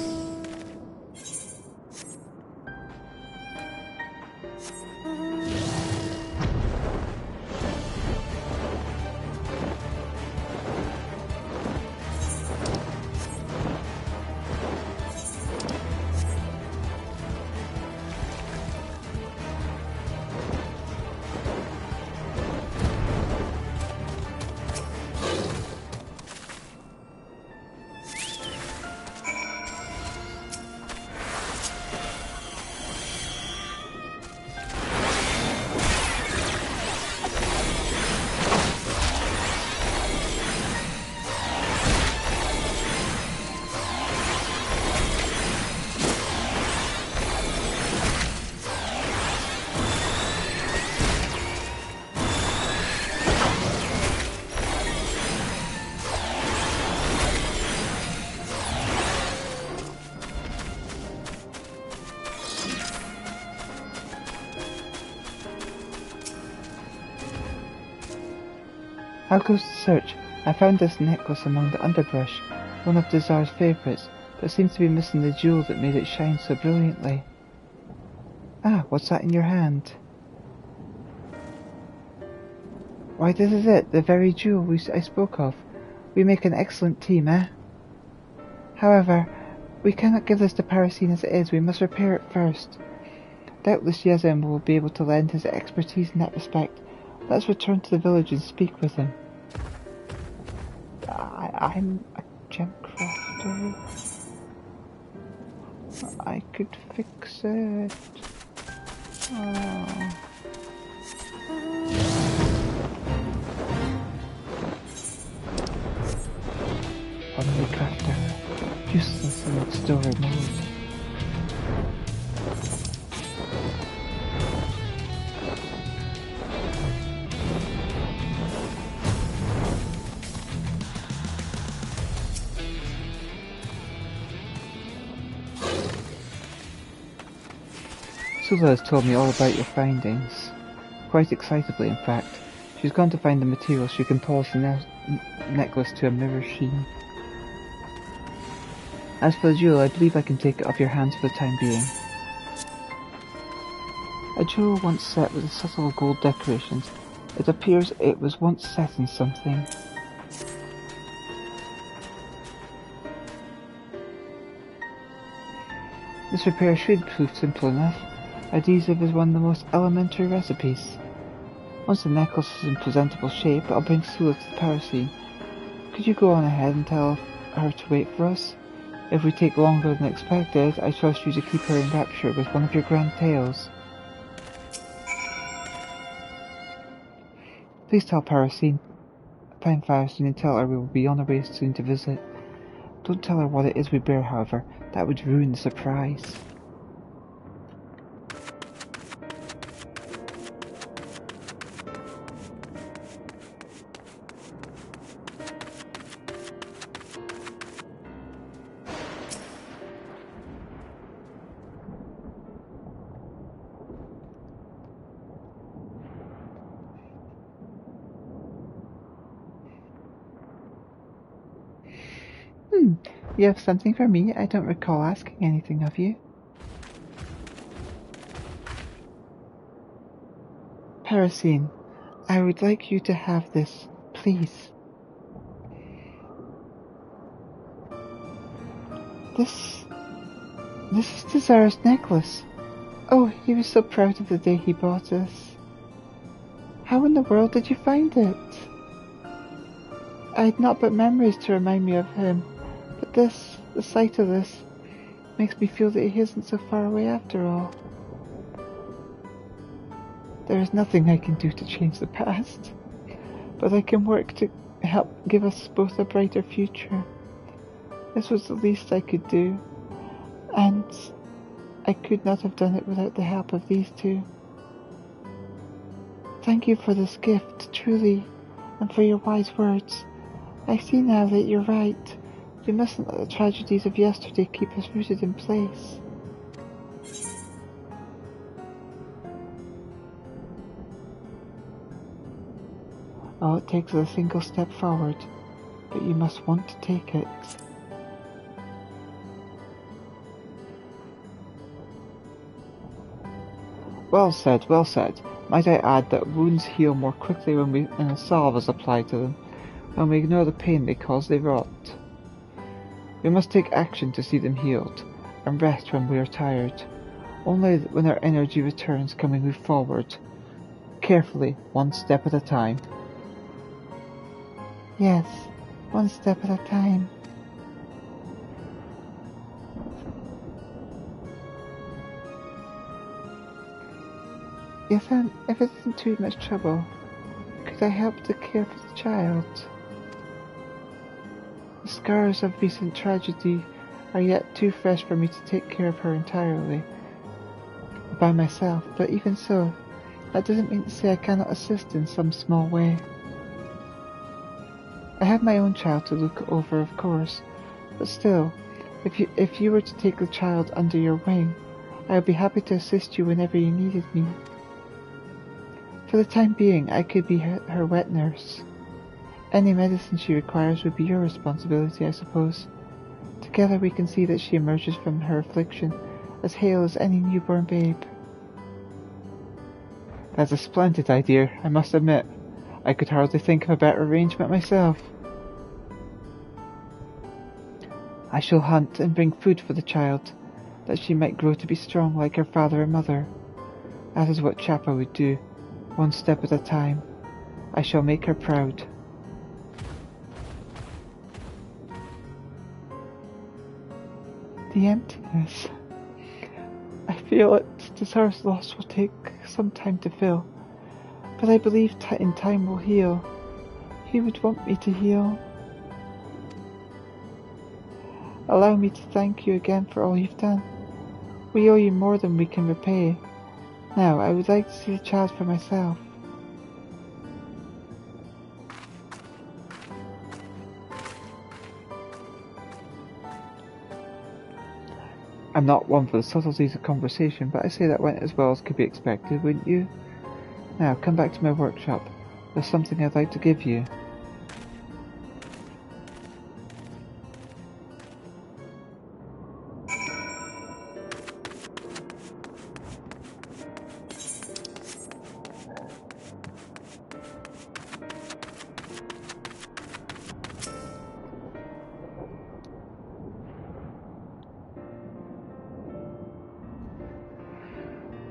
How goes the search? I found this necklace among the underbrush, one of the Tsar's favourites, but seems to be missing the jewel that made it shine so brilliantly. Ah, what's that in your hand? Why, this is it, the very jewel I spoke of. We make an excellent team, eh? However, we cannot give this to Parasine as it is, we must repair it first. Doubtless Yezem will be able to lend his expertise in that respect. Let's return to the village and speak with him. I'm a gem crafter. I could fix it. Oh. Only crafter, useless in its story mode. Sula has told me all about your findings. Quite excitably, in fact. She's gone to find the materials she can polish the necklace to a mirror sheen. As for the jewel, I believe I can take it off your hands for the time being. A jewel once set with subtle gold decorations. It appears it was once set in something. This repair should prove simple enough. Adhesive is one of the most elementary recipes. Once the necklace is in presentable shape, I'll bring Sula to the Parasine. Could you go on ahead and tell her to wait for us? If we take longer than expected, I trust you to keep her in rapture with one of your grand tales. Please tell Parasine and tell her we will be on our way soon to visit. Don't tell her what it is we bear, however. That would ruin the surprise. You have something for me? I don't recall asking anything of you. Parasine, I would like you to have this, please. This is Desir's necklace. Oh, he was so proud of the day he bought us. How in the world did you find it? I had not but memories to remind me of him, but the sight of this, makes me feel that he isn't so far away after all. There is nothing I can do to change the past, but I can work to help give us both a brighter future. This was the least I could do, and I could not have done it without the help of these two. Thank you for this gift, truly, and for your wise words. I see now that you're right. We mustn't let the tragedies of yesterday keep us rooted in place. All it takes is a single step forward, but you must want to take it. Well said, well said. Might I add that wounds heal more quickly when a salve is applied to them. When we ignore the pain they cause, they rot. We must take action to see them healed, and rest when we are tired. Only when our energy returns can we move forward. Carefully, one step at a time. Yes, one step at a time. If it isn't too much trouble, could I help to care for the child? The scars of recent tragedy are yet too fresh for me to take care of her entirely by myself, but even so, that doesn't mean to say I cannot assist in some small way. I have my own child to look over, of course, but still, if you were to take the child under your wing, I would be happy to assist you whenever you needed me. For the time being, I could be her wet nurse. Any medicine she requires would be your responsibility, I suppose. Together we can see that she emerges from her affliction as hale as any newborn babe. That's a splendid idea, I must admit. I could hardly think of a better arrangement myself. I shall hunt and bring food for the child, that she might grow to be strong like her father and mother. That is what Chappa would do, one step at a time. I shall make her proud. The emptiness. I feel that Desir's loss will take some time to fill, but I believe in time will heal. He would want me to heal. Allow me to thank you again for all you've done. We owe you more than we can repay. Now, I would like to see the child for myself. I'm not one for the subtleties of conversation, but I say that went as well as could be expected, wouldn't you? Now, come back to my workshop. There's something I'd like to give you.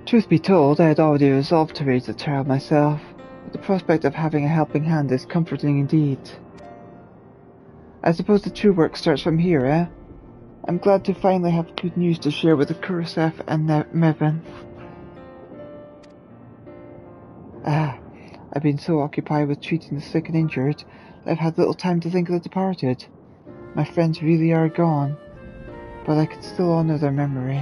Truth be told, I had already resolved to raise the child myself, but the prospect of having a helping hand is comforting indeed. I suppose the true work starts from here, eh? I'm glad to finally have good news to share with the Kurasef and Mevin. I've been so occupied with treating the sick and injured that I've had little time to think of the departed. My friends really are gone, but I can still honour their memory.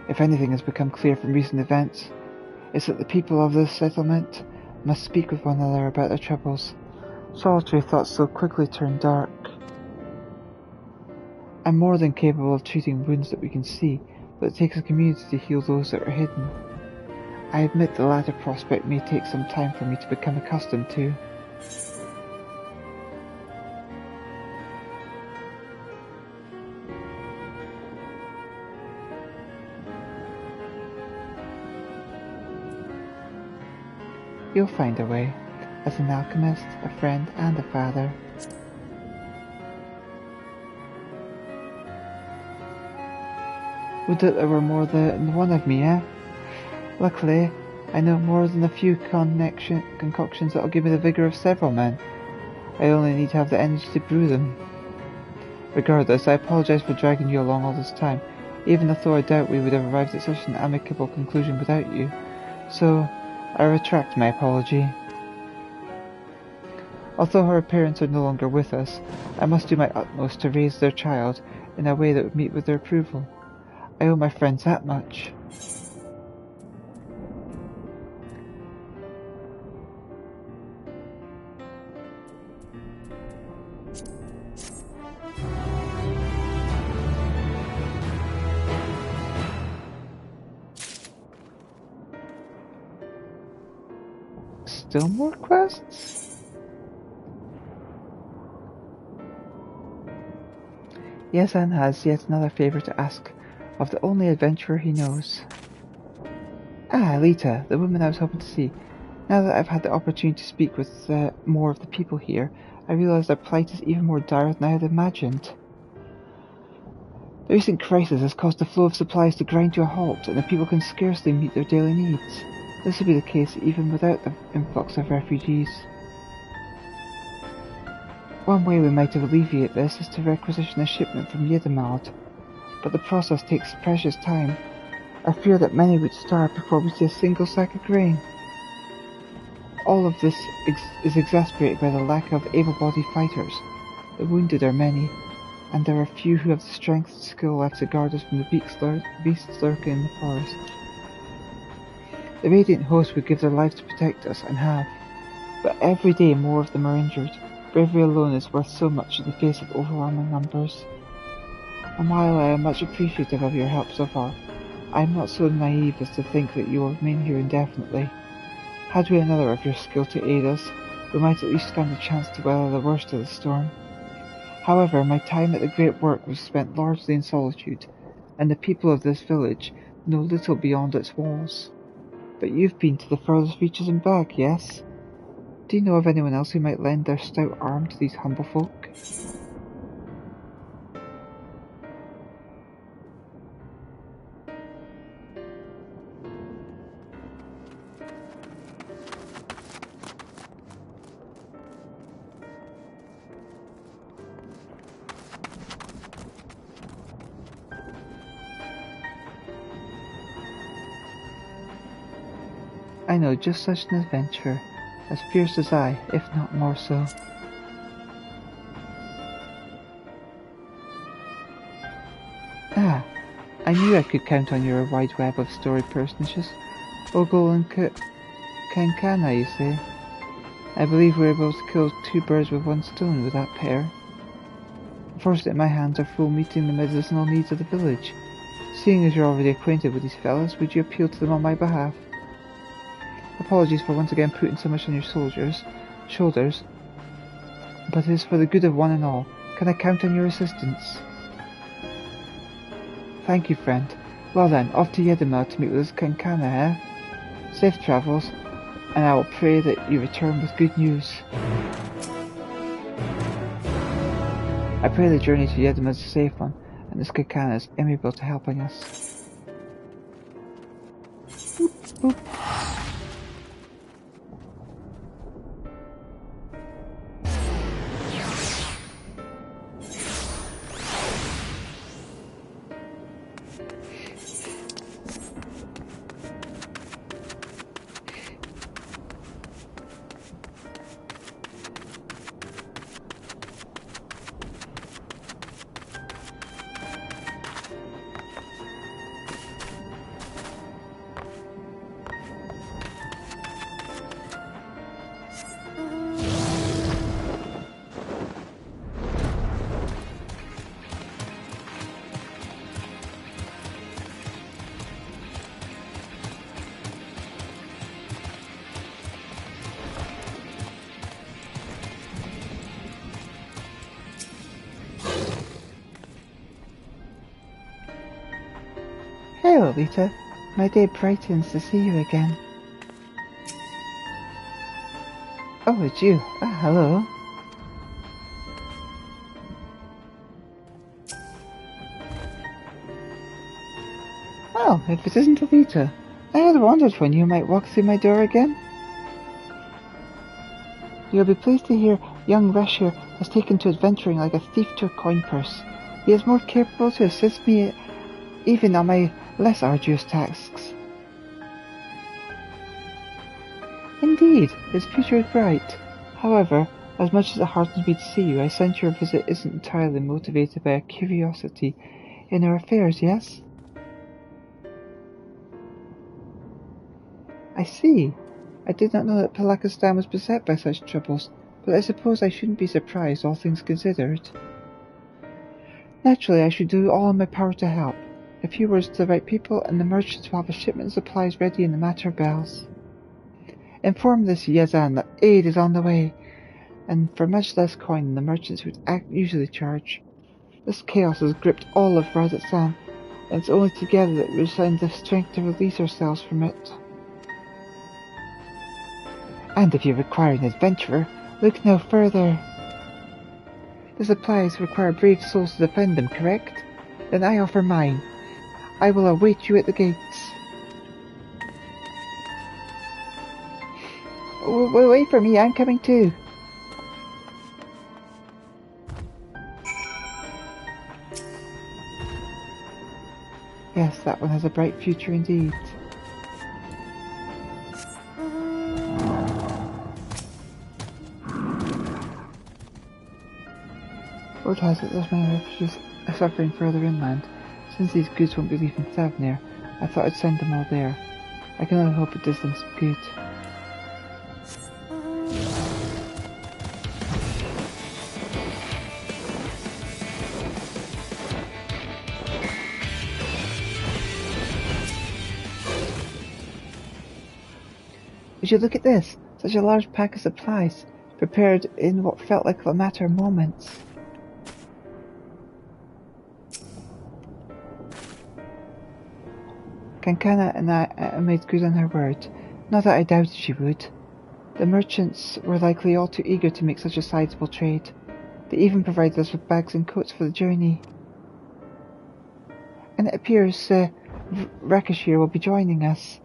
If anything has become clear from recent events, it's that the people of this settlement must speak with one another about their troubles. Solitary thoughts so quickly turn dark. I'm more than capable of treating wounds that we can see, but it takes a community to heal those that are hidden. I admit the latter prospect may take some time for me to become accustomed to. You'll find a way. As an alchemist, a friend, and a father. Would that there were more than one of me, eh? Luckily, I know more than a few concoctions that'll give me the vigour of several men. I only need to have the energy to brew them. Regardless, I apologise for dragging you along all this time, even though I doubt we would have arrived at such an amicable conclusion without you. So, I retract my apology. Although her parents are no longer with us, I must do my utmost to raise their child in a way that would meet with their approval. I owe my friends that much. Still more quests? Yazan has yet another favour to ask of the only adventurer he knows. Ah, Elita, the woman I was hoping to see. Now that I've had the opportunity to speak with more of the people here, I realise their plight is even more dire than I had imagined. The recent crisis has caused the flow of supplies to grind to a halt, and the people can scarcely meet their daily needs. This would be the case even without the influx of refugees. One way we might alleviate this is to requisition a shipment from Yedamad, but the process takes precious time. I fear that many would starve before we see a single sack of grain. All of this is exacerbated by the lack of able-bodied fighters. The wounded are many, and there are few who have the strength and skill left to guard us from the beasts lurking in the forest. The Radiant host would give their lives to protect us, and have, but every day more of them are injured. Bravery alone is worth so much in the face of overwhelming numbers. And while I am much appreciative of your help so far, I am not so naive as to think that you will remain here indefinitely. Had we another of your skill to aid us, we might at least stand a chance to weather the worst of the storm. However, my time at the Great Work was spent largely in solitude, and the people of this village know little beyond its walls. But you've been to the furthest reaches and back, yes? Do you know of anyone else who might lend their stout arm to these humble folk? I know just such an adventurer, as fierce as I, if not more so. Ah, I knew I could count on your wide web of storied personages. Ogle and Kankana, you say? I believe we were able to kill two birds with one stone with that pair. Unfortunately, my hands are full meeting the medicinal needs of the village. Seeing as you're already acquainted with these fellows, would you appeal to them on my behalf? Apologies for once again putting so much on your shoulders, but it is for the good of one and all. Can I count on your assistance? Thank you, friend. Well then, off to Yedima to meet with us Kankana, eh? Safe travels, and I will pray that you return with good news. I pray the journey to Yedima is a safe one, and this Kankana is amiable to helping us. Boop, boop. Hello, Elita. My day brightens to see you again. Oh, it's you. Ah, hello. Well, if it isn't Elita, I had wondered when you might walk through my door again. You'll be pleased to hear young Reshier has taken to adventuring like a thief to a coin purse. He is more capable to assist me even on my less arduous tasks. Indeed, his future is bright. However, as much as it hardens me to see you, I sense your visit isn't entirely motivated by a curiosity in our affairs, yes? I see. I did not know that Palakistan was beset by such troubles, but I suppose I shouldn't be surprised, all things considered. Naturally, I should do all in my power to help. A few words to the right people, and the merchants will have a shipment of supplies ready in the matter of bells. Inform this Yazan that aid is on the way, and for much less coin than the merchants would usually charge. This chaos has gripped all of Rajasthan, and it's only together that we find the strength to release ourselves from it. And if you require an adventurer, look no further. The supplies require brave souls to defend them, correct? Then I offer mine. I will await you at the gates. Wait for me, I'm coming too. Yes, that one has a bright future indeed. Word has it there's many refugees suffering further inland. Since these goods won't be leaving Thavnir, I thought I'd send them all there. I can only hope it does them some good. Would you look at this? Such a large pack of supplies, prepared in what felt like a matter of moments. Kankana and I made good on her word. Not that I doubted she would. The merchants were likely all too eager to make such a sizable trade. They even provided us with bags and coats for the journey. And it appears Rakashir will be joining us.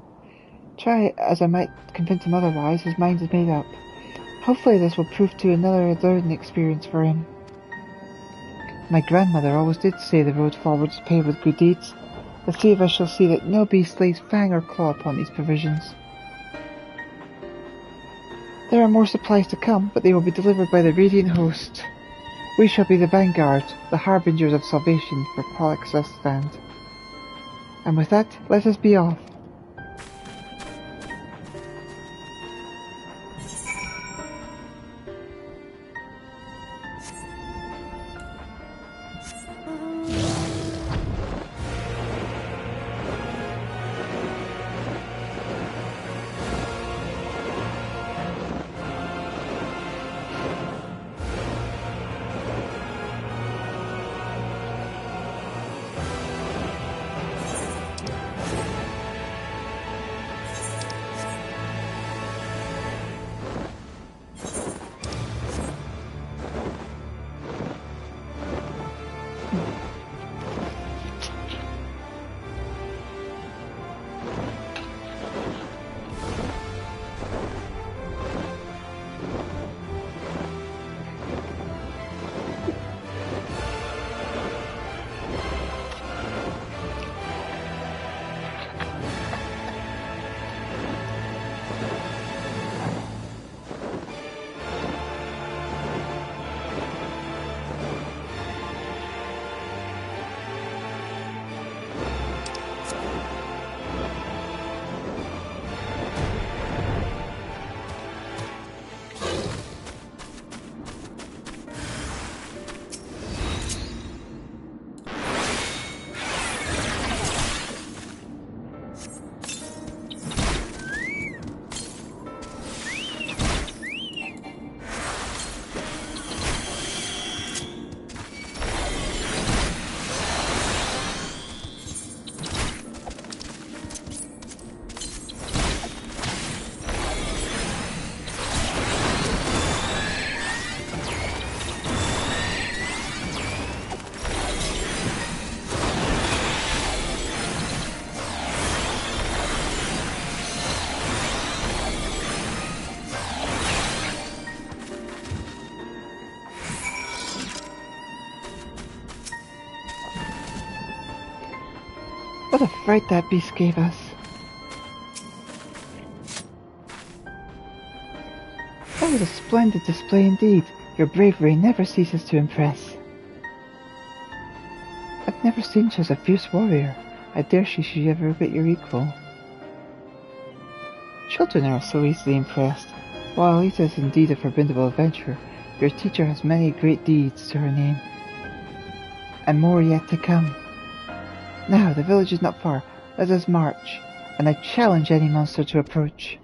Try as I might convince him otherwise, his mind is made up. Hopefully this will prove to another learning experience for him. My grandmother always did say the road forward is paved with good deeds. The three of us shall see that no beast lays fang or claw upon these provisions. There are more supplies to come, but they will be delivered by the Radiant Host. We shall be the vanguard, the harbingers of salvation for Palakistan. And with that, let us be off. What a fright that beast gave us. That was a splendid display indeed. Your bravery never ceases to impress. I've never seen such a fierce warrior. I dare she should ever get your equal. Children are so easily impressed. While Elita is indeed a formidable adventurer, your teacher has many great deeds to her name. And more yet to come. Now, the village is not far. Let us march, and I challenge any monster to approach.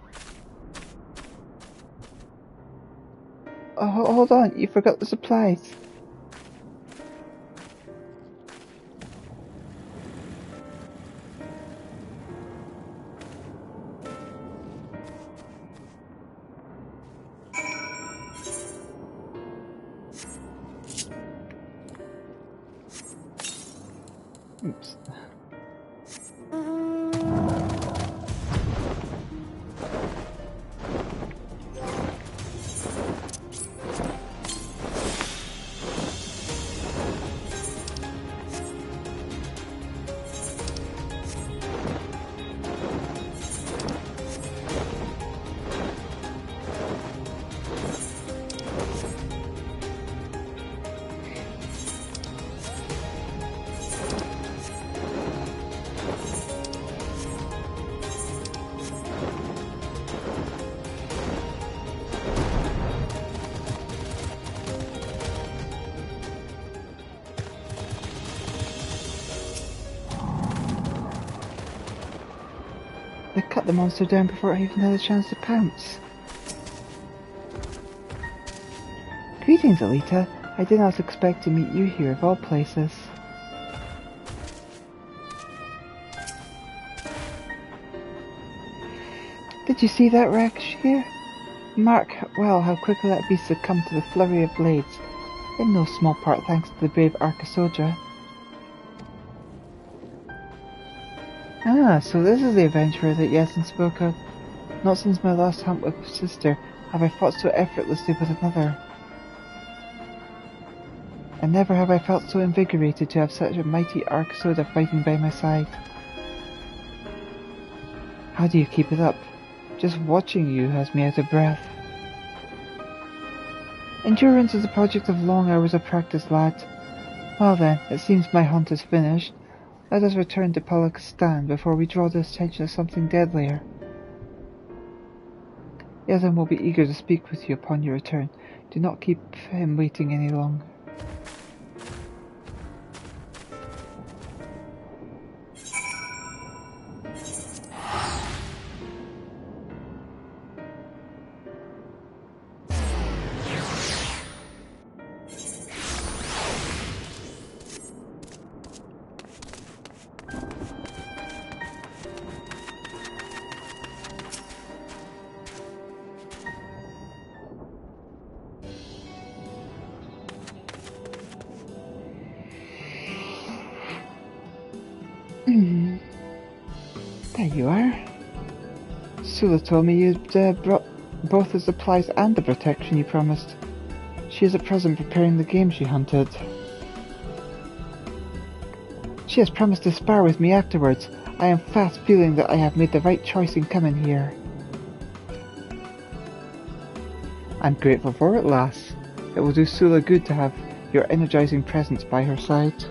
Oh, hold on, you forgot the supplies. Oops. They cut the monster down before I even had a chance to pounce. Greetings, Elita. I did not expect to meet you here of all places. Did you see that wreck, Shir? Mark well how quickly that beast succumbed to the flurry of blades, in no small part thanks to the brave Arcasodra. Ah, so this is the adventurer that Yesen spoke of. Not since my last hunt with sister have I fought so effortlessly with another. And never have I felt so invigorated to have such a mighty Arcasodra fighting by my side. How do you keep it up? Just watching you has me out of breath. Endurance is a project of long hours of practice, lad. Well then, it seems my hunt is finished. Let us return to Palakistan before we draw the attention of something deadlier. Yazan will be eager to speak with you upon your return. Do not keep him waiting any longer. There you are. Sula told me you'd brought both the supplies and the protection you promised. She is at present preparing the game she hunted. She has promised to spar with me afterwards. I am fast feeling that I have made the right choice in coming here. I'm grateful for it, lass. It will do Sula good to have your energizing presence by her side.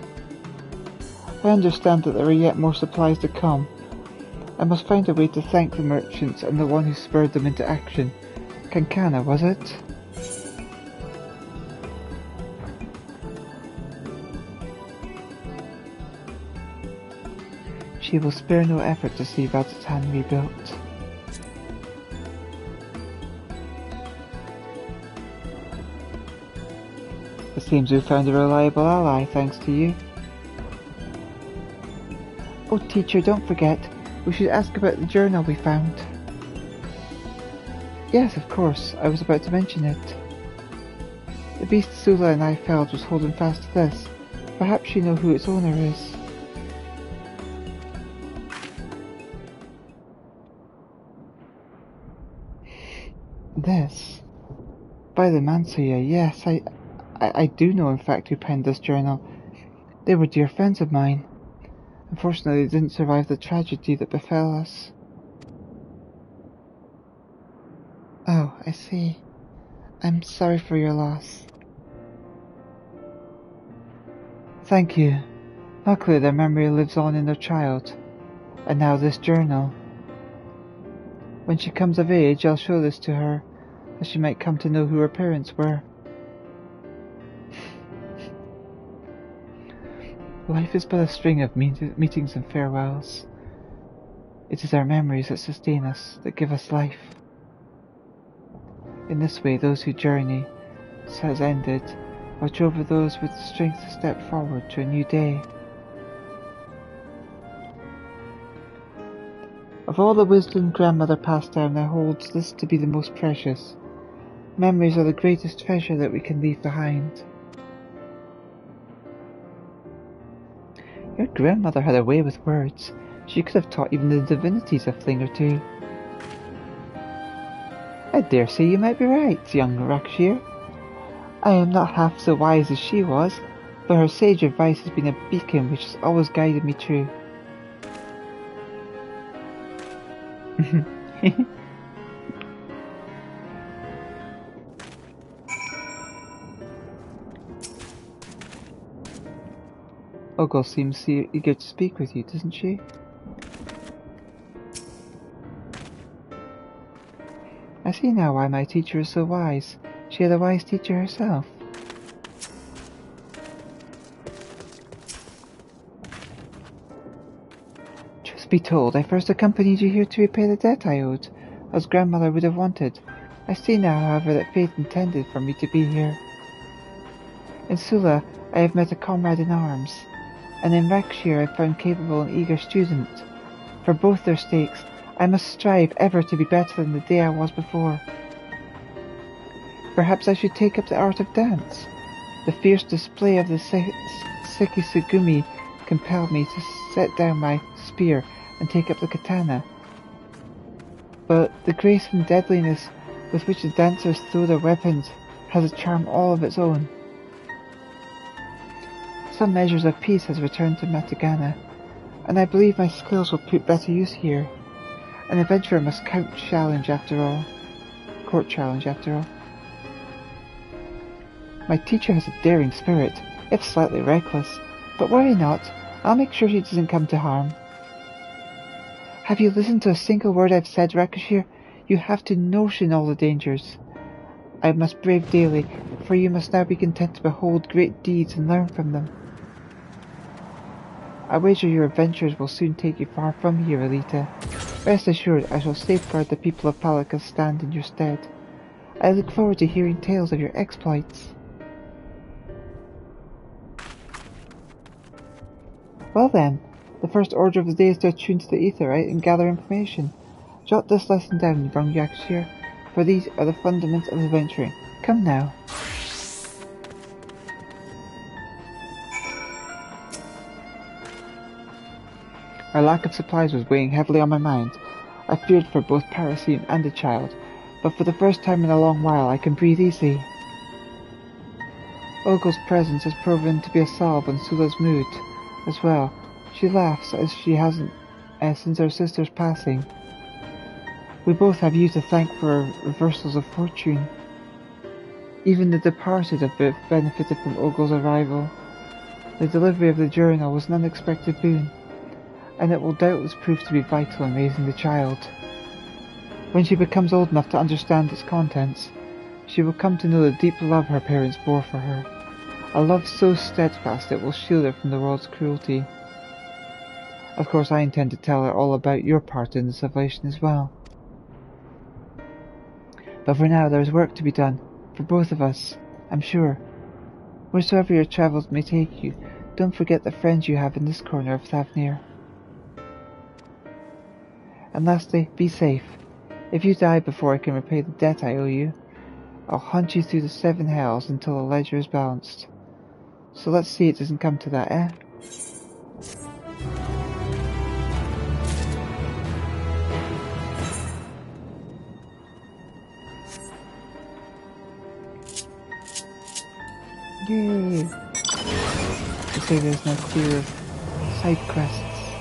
I understand that there are yet more supplies to come. I must find a way to thank the merchants and the one who spurred them into action. Kankana, was it? She will spare no effort to see Vatitan rebuilt. It seems we found a reliable ally, thanks to you. Oh, teacher, don't forget. We should ask about the journal we found. Yes, of course. I was about to mention it. The beast Sula and I felled was holding fast to this. Perhaps you know who its owner is. This? By the Mansuya, yes, I do know in fact who penned this journal. They were dear friends of mine. Unfortunately, they didn't survive the tragedy that befell us. Oh, I see. I'm sorry for your loss. Thank you. Luckily, their memory lives on in their child. And now this journal. When she comes of age, I'll show this to her, as she might come to know who her parents were. Life is but a string of meetings and farewells. It is our memories that sustain us, that give us life. In this way, those who journey has ended, watch over those with the strength to step forward to a new day. Of all the wisdom grandmother passed down, I hold this to be the most precious. Memories are the greatest treasure that we can leave behind. Your grandmother had a way with words. She could have taught even the divinities a thing or two. I dare say you might be right, young Rakshir. I am not half so wise as she was, but her sage advice has been a beacon which has always guided me true. Ogul seems eager to speak with you, doesn't she? I see now why my teacher is so wise. She had a wise teacher herself. Truth be told, I first accompanied you here to repay the debt I owed, as grandmother would have wanted. I see now, however, that fate intended for me to be here. In Sula, I have met a comrade in arms, and in Rakshir I found capable and eager student. For both their sakes, I must strive ever to be better than the day I was before. Perhaps I should take up the art of dance. The fierce display of the Sekisugumi compelled me to set down my spear and take up the katana. But the grace and deadliness with which the dancers throw their weapons has a charm all of its own. Some measures of peace has returned to Matagana, and I believe my skills will put better use here. An adventurer must court challenge after all. My teacher has a daring spirit, if slightly reckless, but worry not, I'll make sure she doesn't come to harm. Have you listened to a single word I've said, Rakashir? You have to notion all the dangers I must brave daily, for you must now be content to behold great deeds and learn from them. I wager your adventures will soon take you far from here, Elita. Rest assured, I shall safeguard the people of Palika's stand in your stead. I look forward to hearing tales of your exploits. Well then, the first order of the day is to attune to the Aetheryte and gather information. Jot this lesson down, young Yakshir, for these are the fundamentals of adventuring. Come now. Our lack of supplies was weighing heavily on my mind. I feared for both Parasim and the child, but for the first time in a long while I can breathe easy. Ogul's presence has proven to be a salve on Sula's mood as well. She laughs as she hasn't since her sister's passing. We both have you to thank for reversals of fortune. Even the departed have benefited from Ogul's arrival. The delivery of the journal was an unexpected boon, and it will doubtless prove to be vital in raising the child. When she becomes old enough to understand its contents, she will come to know the deep love her parents bore for her, a love so steadfast it will shield her from the world's cruelty. Of course, I intend to tell her all about your part in the salvation as well. But for now, there is work to be done, for both of us, I'm sure. Wheresoever your travels may take you, don't forget the friends you have in this corner of Thavnir. And lastly, be safe. If you die before I can repay the debt I owe you, I'll hunt you through the 7 hells until the ledger is balanced. So let's see it doesn't come to that, eh? Yay! To say there's no clear of side quests.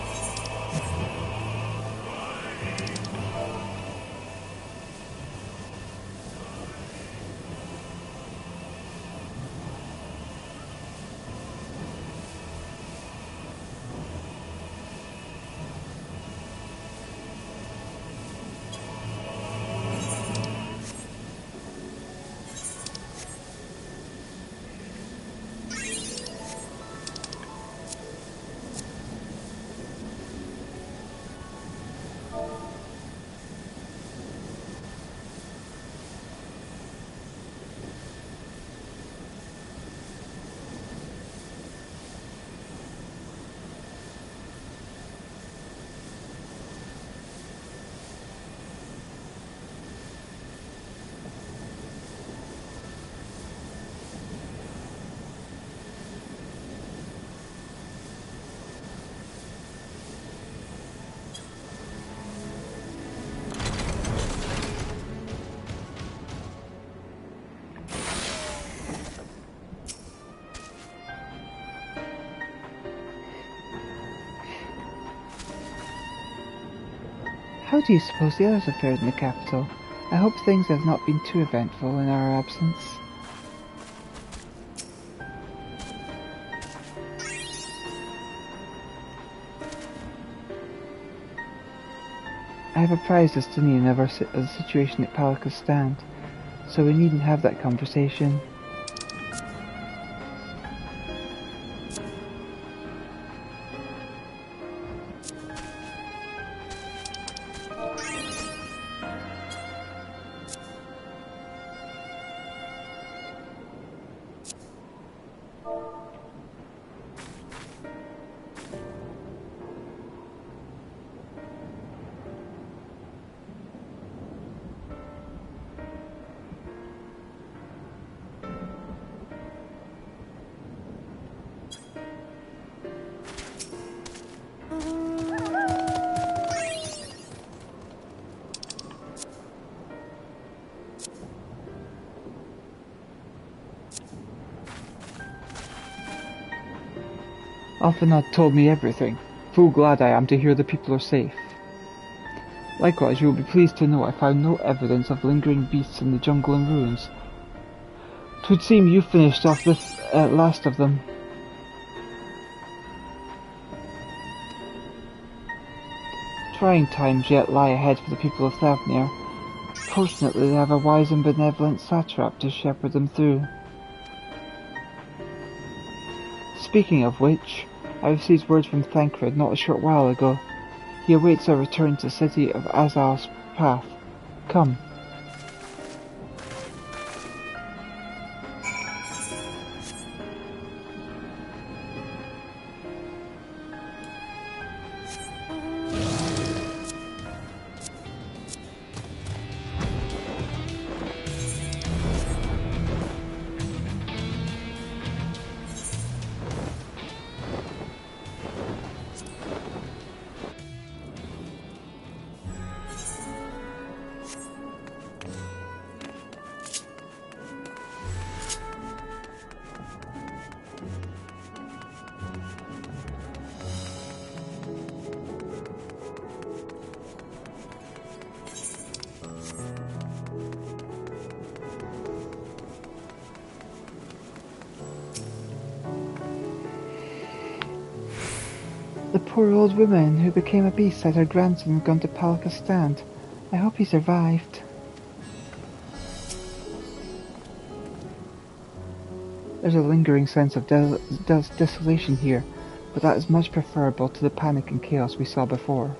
How do you suppose the others have fared in the capital? I hope things have not been too eventful in our absence. I have apprised Estonian of the situation at Palaka's stand, so we needn't have that conversation. Alphanod told me everything. Full glad I am to hear the people are safe. Likewise, you will be pleased to know I found no evidence of lingering beasts in the jungle and ruins. 'Twould seem you finished off the last of them. Trying times yet lie ahead for the people of Thavnir. Fortunately, they have a wise and benevolent satrap to shepherd them through. Speaking of which, I received word from Thancred not a short while ago. He awaits our return to the city of Azal's Path. Come. The poor old woman who became a beast said her grandson had gone to Palaka's stand. I hope he survived. There's a lingering sense of desolation here, but that is much preferable to the panic and chaos we saw before.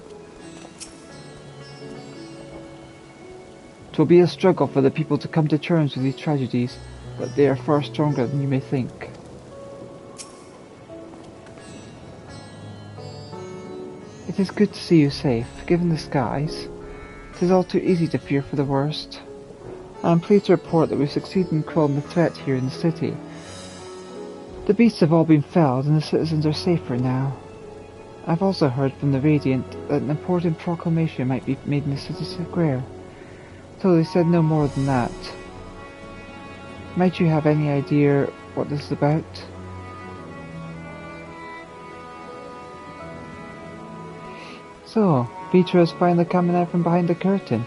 'Twill be a struggle for the people to come to terms with these tragedies, but they are far stronger than you may think. It is good to see you safe, given the skies. 'Tis all too easy to fear for the worst. I am pleased to report that we've succeeded in quelling the threat here in the city. The beasts have all been felled and the citizens are safer now. I've also heard from the Radiant that an important proclamation might be made in the city square, though they said no more than that. Might you have any idea what this is about? So, Peter has finally coming out from behind the curtain.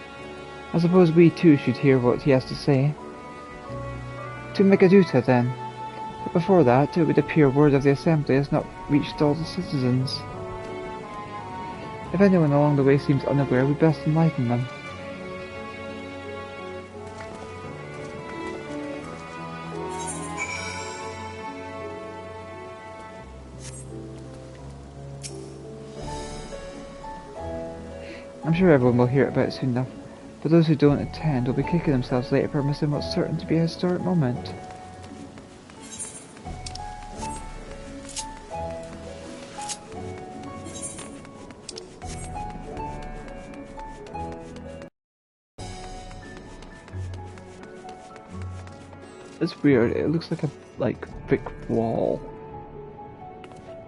I suppose we too should hear what he has to say. To Megaduta then. But before that, it would appear word of the assembly has not reached all the citizens. If anyone along the way seems unaware, we'd best enlighten them. I'm sure everyone will hear about it soon enough, but those who don't attend will be kicking themselves later for missing what's certain to be a historic moment. It's weird, it looks like a brick wall.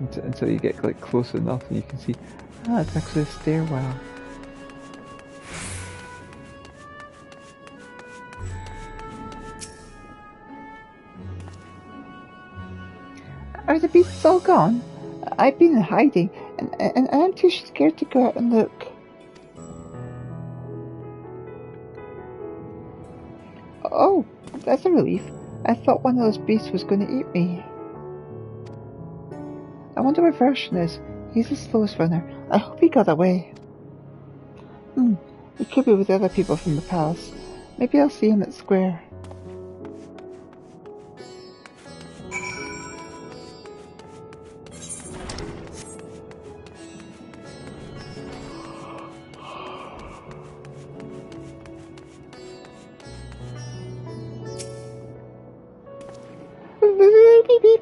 Until you get close enough and you can see, it's actually a stairwell. Are the beasts all gone? I've been in hiding, and I'm too scared to go out and look. Oh, that's a relief. I thought one of those beasts was going to eat me. I wonder where Version is. He's the slowest runner. I hope he got away. He could be with other people from the palace. Maybe I'll see him at the square.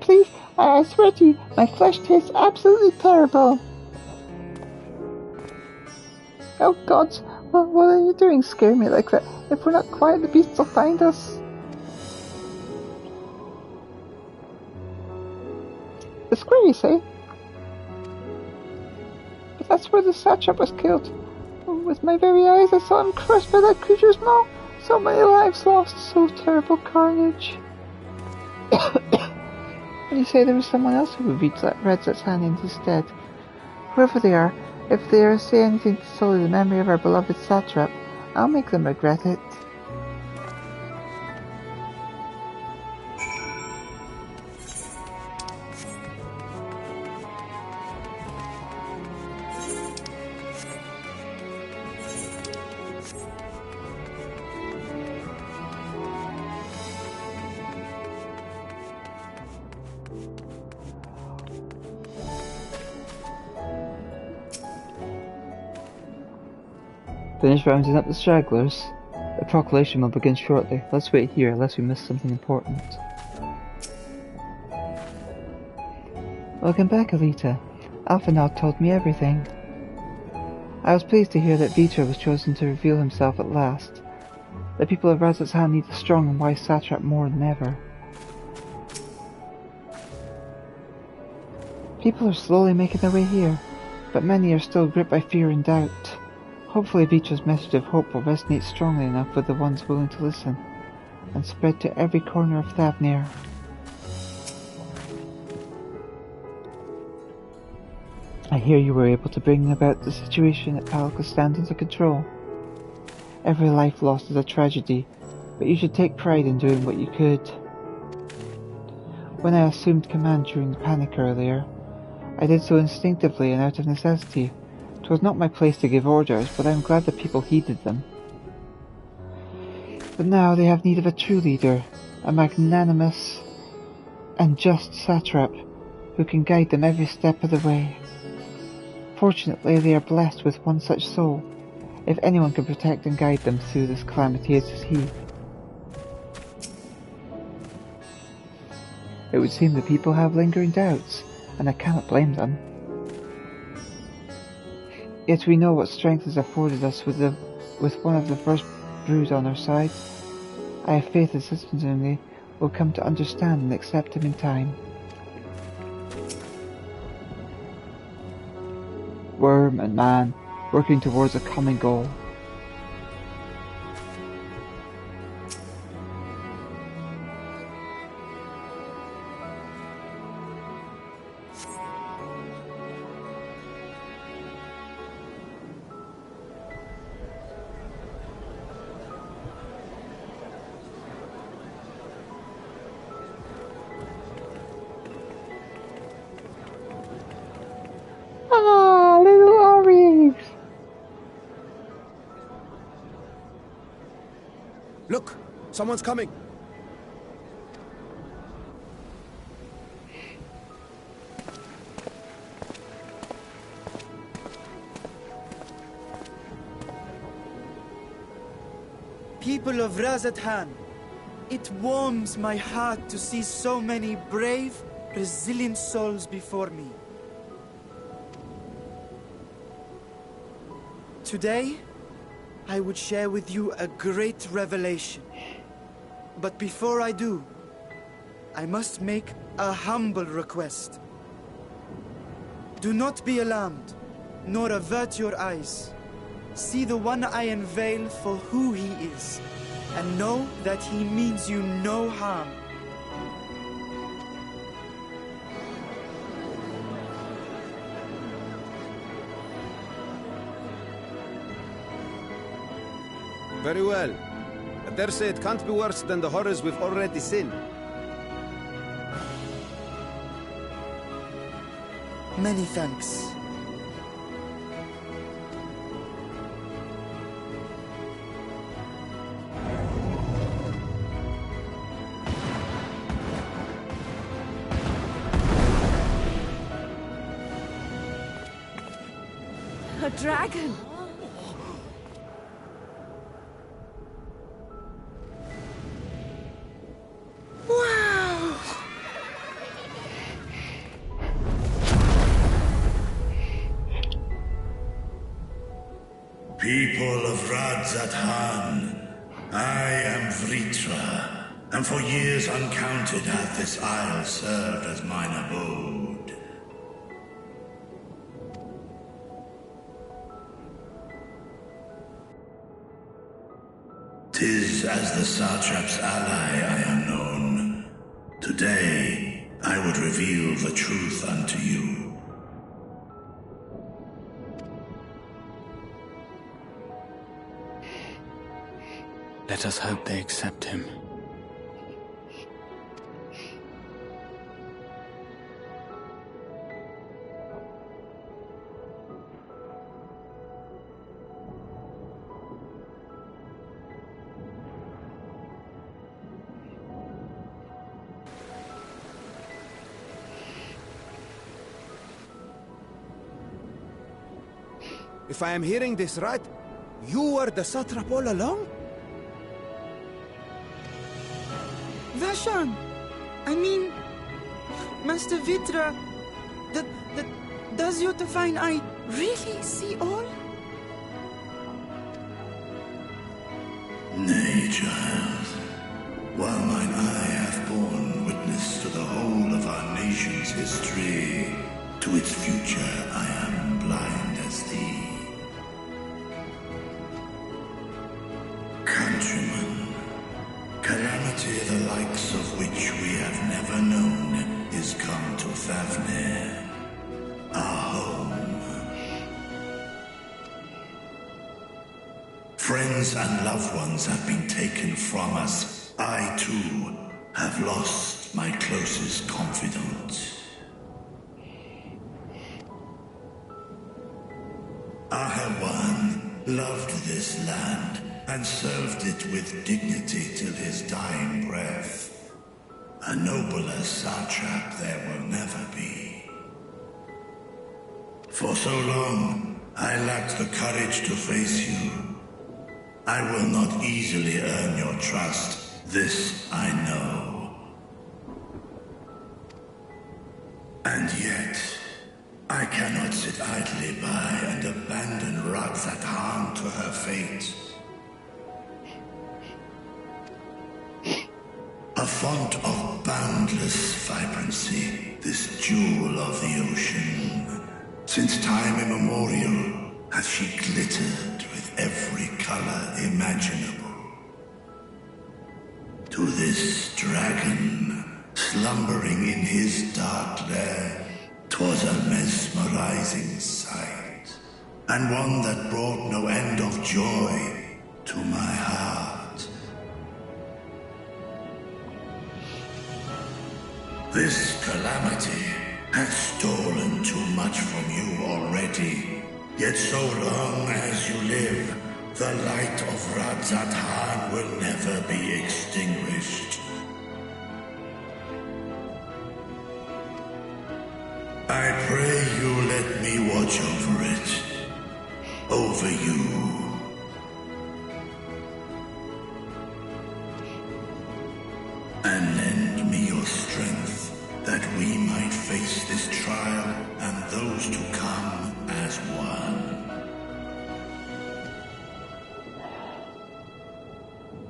Please, I swear to you, my flesh tastes absolutely terrible. Oh gods, what are you doing scaring me like that? If we're not quiet, the beasts will find us. The square, you say? But that's where the satrap was killed. With my very eyes I saw him crushed by that creature's maw. So many lives lost, so terrible carnage. And you say there was someone else who would reach that Redset's hand instead. Whoever they are, if they say anything to sully the memory of our beloved satrap, I'll make them regret it. Finish rounding up the stragglers. The proclamation will begin shortly. Let's wait here, unless we miss something important. Welcome back, Elita. Alphanod told me everything. I was pleased to hear that Vitra was chosen to reveal himself at last. The people of Redset's Hand need a strong and wise satrap more than ever. People are slowly making their way here, but many are still gripped by fear and doubt. Hopefully Vitra's message of hope will resonate strongly enough with the ones willing to listen, and spread to every corner of Thavnir. I hear you were able to bring about the situation at Palakistan under control. Every life lost is a tragedy, but you should take pride in doing what you could. When I assumed command during the panic earlier, I did so instinctively and out of necessity. 'Twas not my place to give orders, but I am glad the people heeded them. But now they have need of a true leader, a magnanimous and just satrap, who can guide them every step of the way. Fortunately, they are blessed with one such soul. If anyone can protect and guide them through this calamity, it is he. It would seem the people have lingering doubts, and I cannot blame them. Yet we know what strength is afforded us with one of the first brood on our side. I have faith that citizenry will come to understand and accept him in time. Worm and man, working towards a common goal. Look! Someone's coming! People of Razathan, it warms my heart to see so many brave, resilient souls before me. Today, I would share with you a great revelation. But before I do, I must make a humble request. Do not be alarmed, nor avert your eyes. See the one I unveil for who he is, and know that he means you no harm. Very well. I dare say it can't be worse than the horrors we've already seen. Many thanks. A dragon! Wow! People of Radzathan, I am Vritra, and for years uncounted hath this isle served as mine abode. 'Tis as the Satrap's ally I am known. Today, I would reveal the truth unto you. Let us hope they accept him. If I am hearing this right, you were the satrap all along? Vashan! I mean, Master Vitra, does your divine eye really see all? Nay, child. While mine eye hath borne witness to the whole of our nation's history, to its future I am blind as thee. Countrymen, calamity the likes of which we have never known is come to Fafnir, our home. Friends and loved ones have been taken from us. I, too, have lost my closest confidant. Ahawan loved this land and served it with dignity till his dying breath. A nobler satrap there will never be. For so long, I lacked the courage to face you. I will not easily earn your trust, this I know. And yet, I cannot sit idly by and abandon Radzathan to her fate. A font of boundless vibrancy, this jewel of the ocean. Since time immemorial hath she glittered with every color imaginable. To this dragon, slumbering in his dark lair, 'twas a mesmerizing sight, and one that brought no end of joy to my heart. This calamity hath stolen too much from you already. Yet so long as you live, the light of Radzathan will never be extinguished. I pray you let me watch over it. Over you. And lend me your strength, that we might face this trial and those to come as one.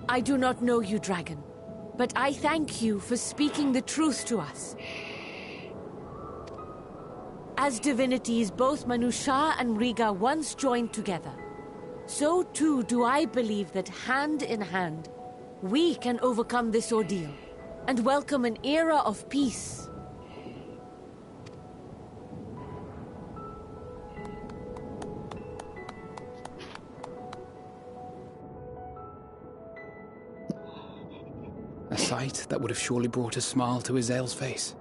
I do not know you, dragon, but I thank you for speaking the truth to us. As divinities, both Manusha and Riga once joined together, so too do I believe that hand in hand, we can overcome this ordeal and welcome an era of peace. plight that would have surely brought a smile to Azael's face.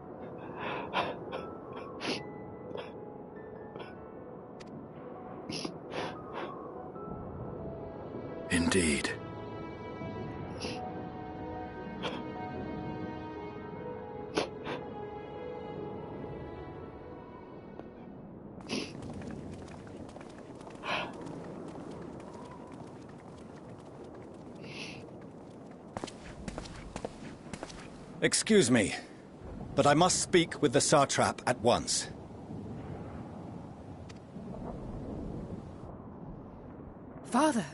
Indeed. Excuse me, but I must speak with the Satrap at once. Father!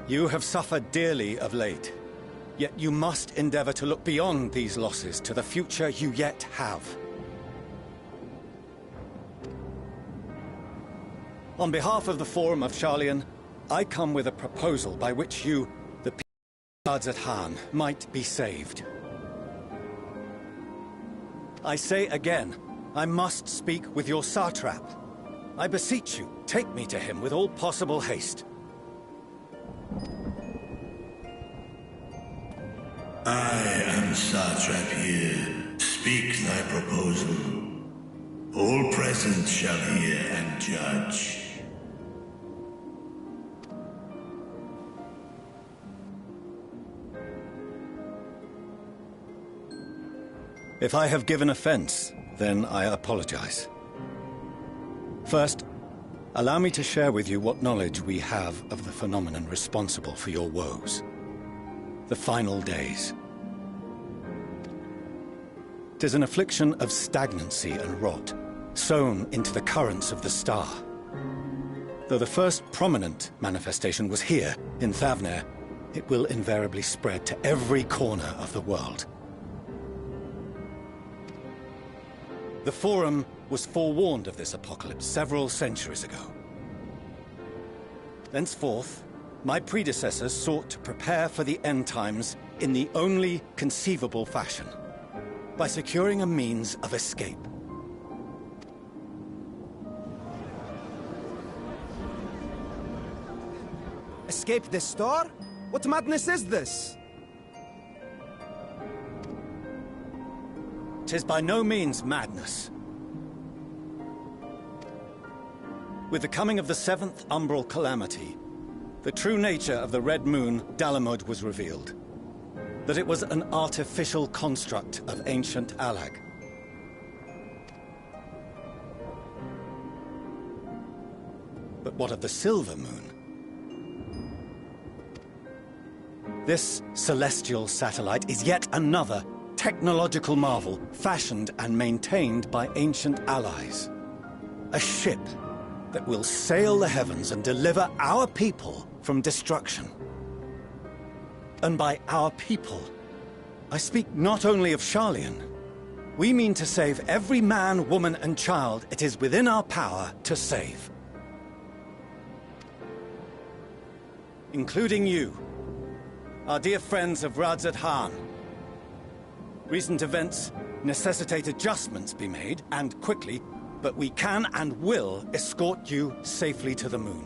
You have suffered dearly of late, yet you must endeavor to look beyond these losses to the future you yet have. On behalf of the Forum of Sharlayan, I come with a proposal by which you, the people of Radzat-Han, might be saved. I say again, I must speak with your Satrap. I beseech you, take me to him with all possible haste. I am Satrap here. Speak thy proposal. All present shall hear and judge. If I have given offense, then I apologize. First, allow me to share with you what knowledge we have of the phenomenon responsible for your woes. The final days. 'Tis an affliction of stagnancy and rot, sown into the currents of the star. Though the first prominent manifestation was here, in Thavnair, it will invariably spread to every corner of the world. The Forum was forewarned of this apocalypse several centuries ago. Thenceforth, my predecessors sought to prepare for the end times in the only conceivable fashion, by securing a means of escape. Escape the star? What madness is this? 'Tis by no means madness. With the coming of the 7th umbral calamity, the true nature of the Red Moon, Dalamud, was revealed. That it was an artificial construct of ancient Alag. But what of the Silver Moon? This celestial satellite is yet another technological marvel fashioned and maintained by ancient allies. A ship that will sail the heavens and deliver our people from destruction. And by our people, I speak not only of Sharlayan. We mean to save every man, woman, and child it is within our power to save. Including you, our dear friends of Radzat-Han. Recent events necessitate adjustments be made, and quickly, but we can and will escort you safely to the moon.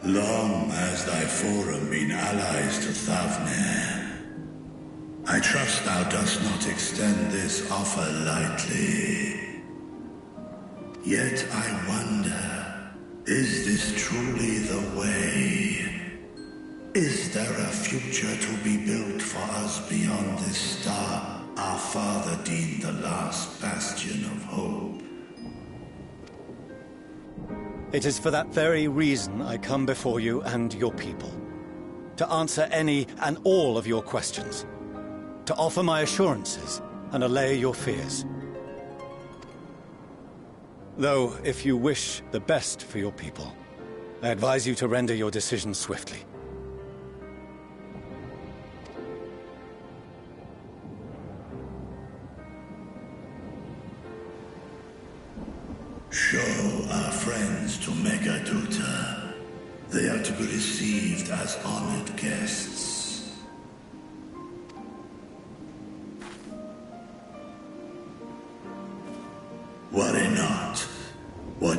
Long has thy Forum been allies to Thavnair. I trust thou dost not extend this offer lightly. Yet I wonder, is this truly the way? Is there a future to be built for us beyond this star our father deemed the last bastion of hope? It is for that very reason I come before you and your people. To answer any and all of your questions. To offer my assurances and allay your fears. Though, if you wish the best for your people, I advise you to render your decision swiftly. Show our friends to Megaduta. They are to be received as honored guests.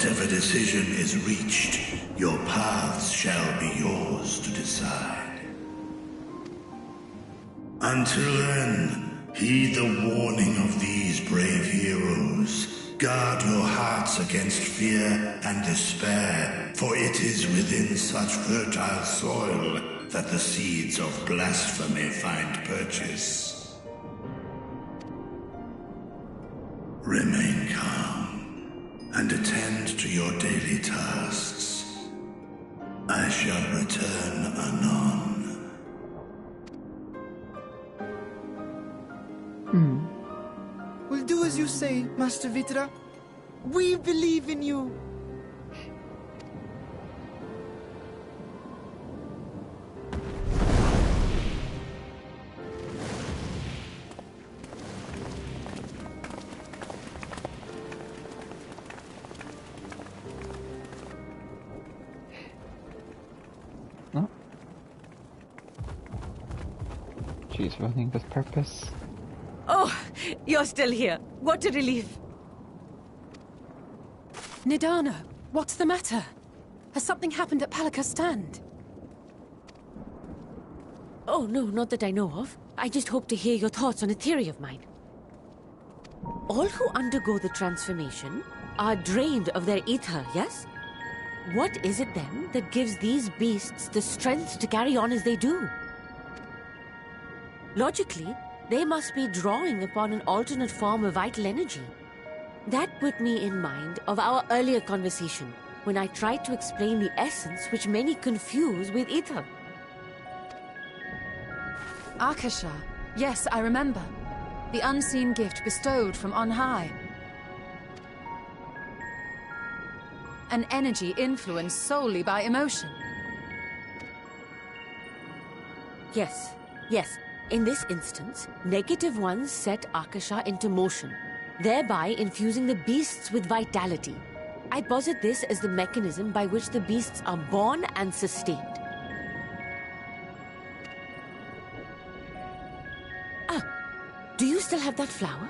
Whatever decision is reached, your paths shall be yours to decide. Until then, heed the warning of these brave heroes. Guard your hearts against fear and despair, for it is within such fertile soil that the seeds of blasphemy find purchase. Remain calm and attend to your daily tasks. I shall return anon. We'll do as you say, Master Vitra. We believe in you. No. She's running with purpose. Oh, you're still here. What a relief. Nidana, what's the matter? Has something happened at Palika's stand? Oh, no, not that I know of. I just hope to hear your thoughts on a theory of mine. All who undergo the transformation are drained of their ether, yes? What is it then that gives these beasts the strength to carry on as they do? Logically, they must be drawing upon an alternate form of vital energy. That put me in mind of our earlier conversation, when I tried to explain the essence which many confuse with ether. Akasha. Yes, I remember. The unseen gift bestowed from on high. An energy influenced solely by emotion. Yes, yes. In this instance, negative ones set Akasha into motion, thereby infusing the beasts with vitality. I posit this as the mechanism by which the beasts are born and sustained. Ah, do you still have that flower?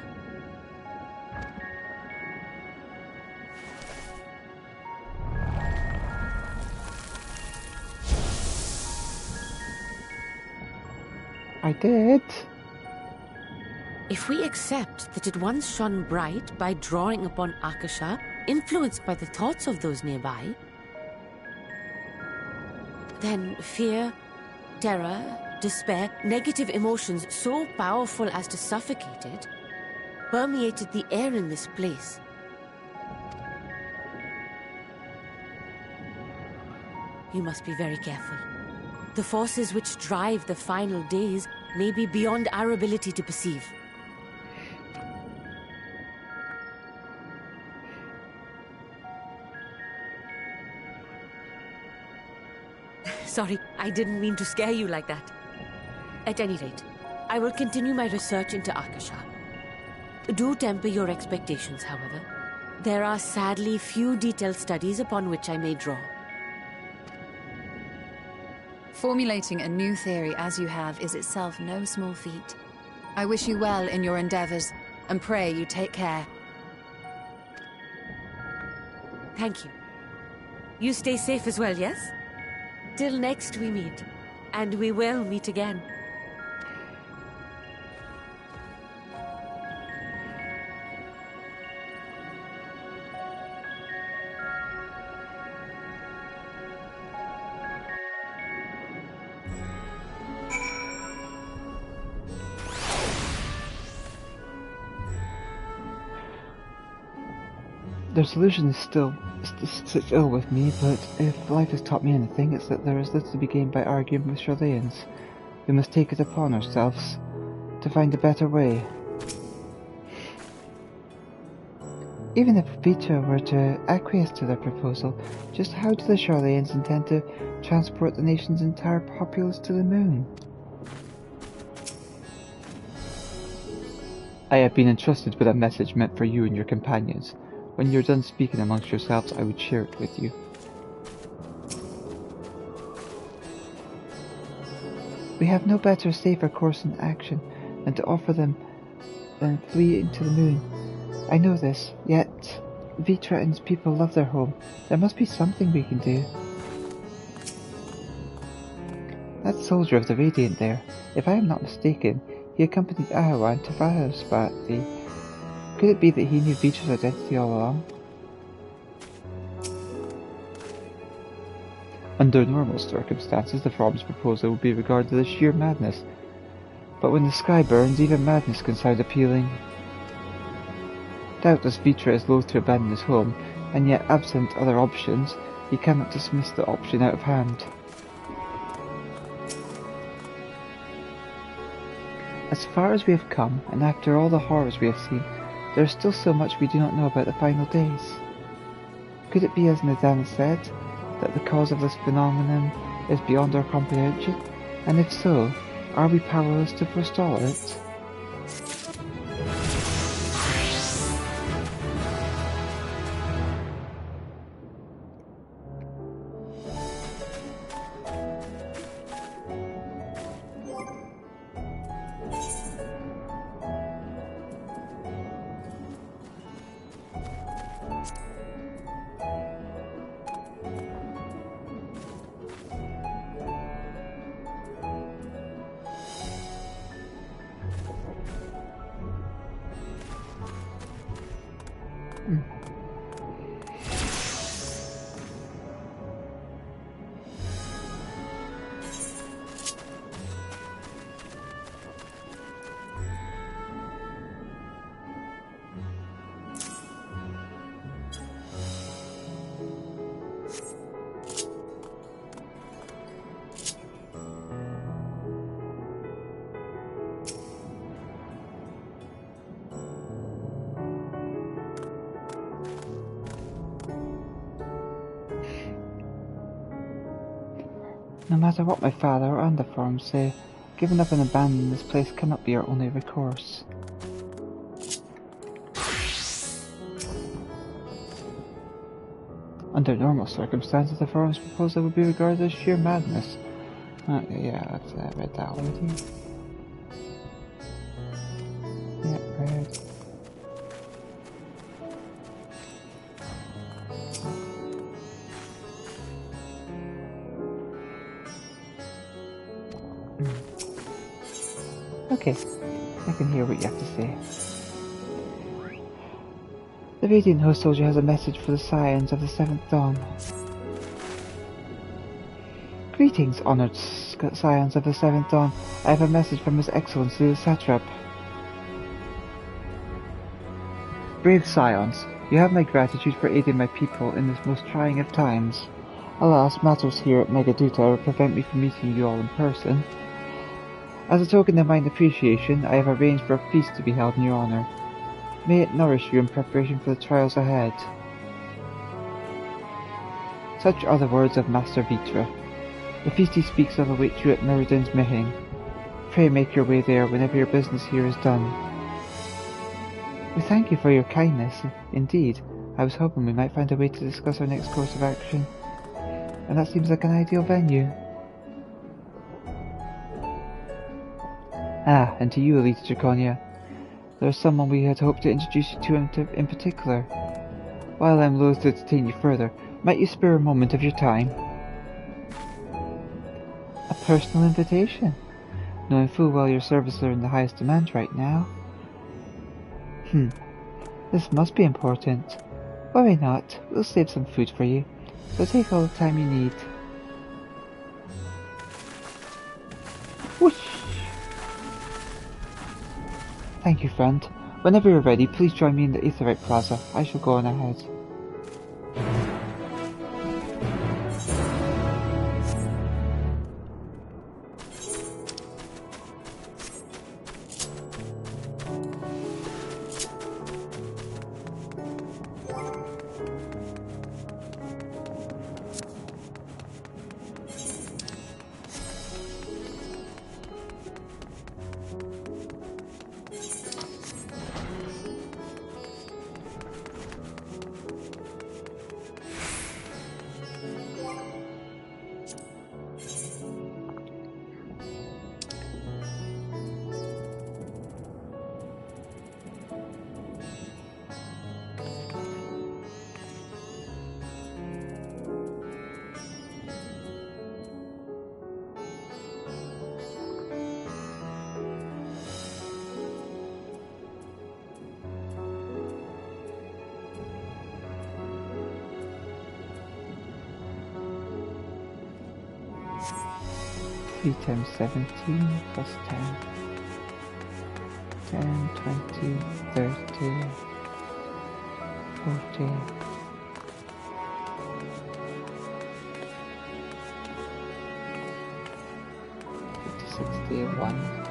I did. If we accept that it once shone bright by drawing upon Akasha, influenced by the thoughts of those nearby, then fear, terror, despair, negative emotions so powerful as to suffocate it, permeated the air in this place. You must be very careful. The forces which drive the final days may be beyond our ability to perceive. Sorry, I didn't mean to scare you like that. At any rate, I will continue my research into Akasha. Do temper your expectations, however. There are sadly few detailed studies upon which I may draw. Formulating a new theory as you have is itself no small feat. I wish you well in your endeavors, and pray you take care. Thank you. You stay safe as well, yes? Till next we meet, and we will meet again. The solution is still with me, but if life has taught me anything, it's that there is little to be gained by arguing with Charlayans. We must take it upon ourselves to find a better way. Even if Vita were to acquiesce to their proposal, just how do the Charlayans intend to transport the nation's entire populace to the moon? I have been entrusted with a message meant for you and your companions. When you're done speaking amongst yourselves, I would share it with you. We have no better, safer course in action than to offer them than flee into the moon. I know this, yet Vitra and his people love their home. There must be something we can do. That soldier of the Radiant there, if I am not mistaken, he accompanied Ahawan to Vahospati. Could it be that he knew Vitra's identity all along? Under normal circumstances, the From's proposal would be regarded as sheer madness. But when the sky burns, even madness can sound appealing. Doubtless Vitra is loath to abandon his home, and yet absent other options, he cannot dismiss the option out of hand. As far as we have come, and after all the horrors we have seen, there is still so much we do not know about the final days. Could it be as Nadana said, that the cause of this phenomenon is beyond our comprehension? And if so, are we powerless to forestall it? No matter what my father or Underform say, giving up and abandoning this place cannot be our only recourse. Under normal circumstances, the Forum's proposal would be regarded as sheer madness. Yeah, I read that already. Yeah, read. Okay, I can hear what you have to say. The Radiant Host Soldier has a message for the Scions of the Seventh Dawn. Greetings, honoured Scions of the Seventh Dawn. I have a message from His Excellency the Satrap. Brave Scions, you have my gratitude for aiding my people in this most trying of times. Alas, matters here at Megaduta prevent me from meeting you all in person. As a token of my appreciation, I have arranged for a feast to be held in your honour. May it nourish you in preparation for the trials ahead. Such are the words of Master Vitra. The feast he speaks of awaits you at Meriden's Mihing. Pray make your way there whenever your business here is done. We thank you for your kindness. Indeed, I was hoping we might find a way to discuss our next course of action. And that seems like an ideal venue. Ah, and to you, Elita Draconia. There is someone we had hoped to introduce you to in particular. While I am loath to detain you further, might you spare a moment of your time? A personal invitation? Knowing full well your services are in the highest demand right now. This must be important. Worry not, we'll save some food for you, so take all the time you need. Whoosh! Thank you, friend. Whenever you're ready, please join me in the Aetherite Plaza. I shall go on ahead. 3 times 17 plus 10. 10, 20, 30, 40. 61.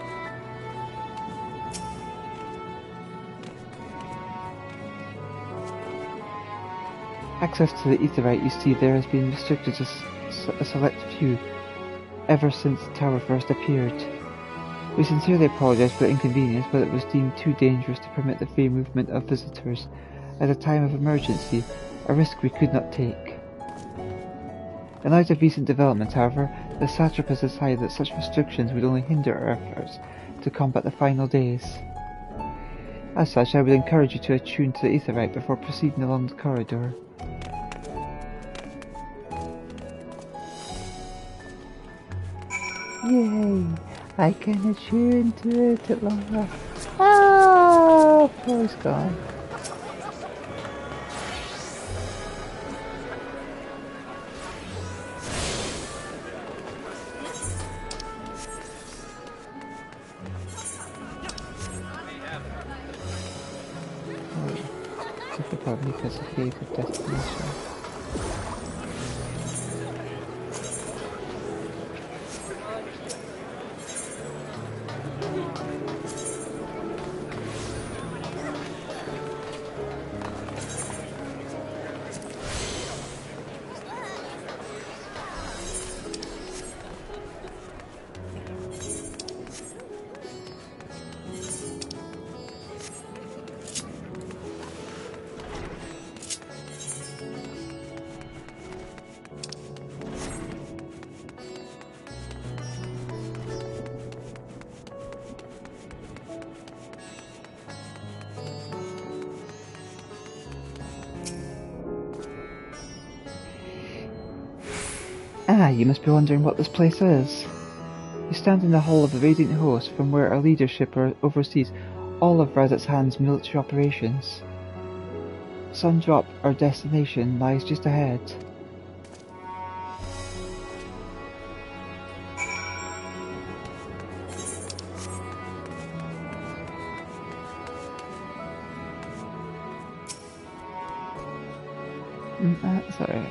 Access to the Aetherite, you see, there has been restricted to a select few ever since the tower first appeared. We sincerely apologize for the inconvenience, but it was deemed too dangerous to permit the free movement of visitors at a time of emergency, a risk we could not take. In light of recent developments, however, the Satrap has decided that such restrictions would only hinder our efforts to combat the final days. As such, I would encourage you to attune to the Aetherite before proceeding along the corridor. Yay! I can attune to it at long last. Ah! Floor's gone. Probably because of favorite destination. Ah, you must be wondering what this place is. You stand in the hall of the Radiant Host, from where our leadership oversees all of Razat's Hand's military operations. Sundrop, our destination, lies just ahead.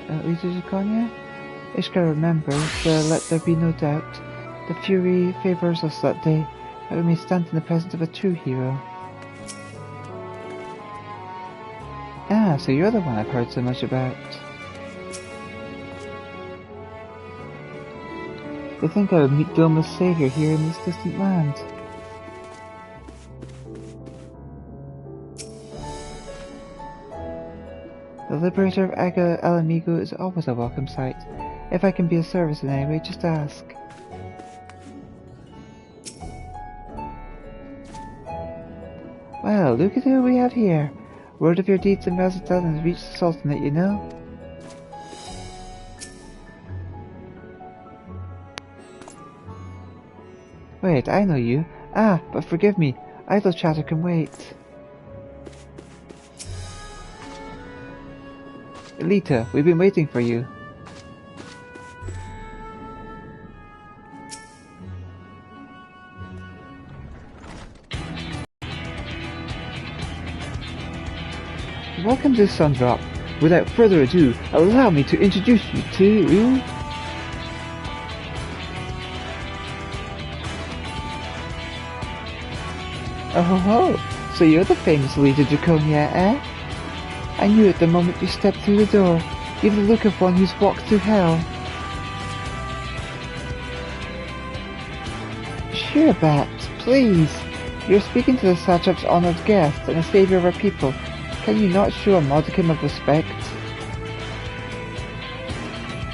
Elita Draconia? Ishka remembers, let there be no doubt. The Fury favours us that day, and we may stand in the presence of a true hero. Ah, so you're the one I've heard so much about. They think I would meet Doma's saviour here in this distant land. The liberator of Aga El Amigo is always a welcome sight. If I can be of service in any way, just ask. Well, look at who we have here. Word of your deeds in Razatan has reached the Sultanate, you know. Wait, I know you. Ah, but forgive me. Idle chatter can wait. Elita, we've been waiting for you. Welcome to Sundrop. Without further ado, allow me to introduce you to... Oh ho ho, so you're the famous Elita Draconia, eh? I knew it the moment you stepped through the door. You have the look of one who's walked through hell. Sure, Bat, please. You're speaking to the Satrap's honoured guest and the saviour of our people. Can you not show a modicum of respect?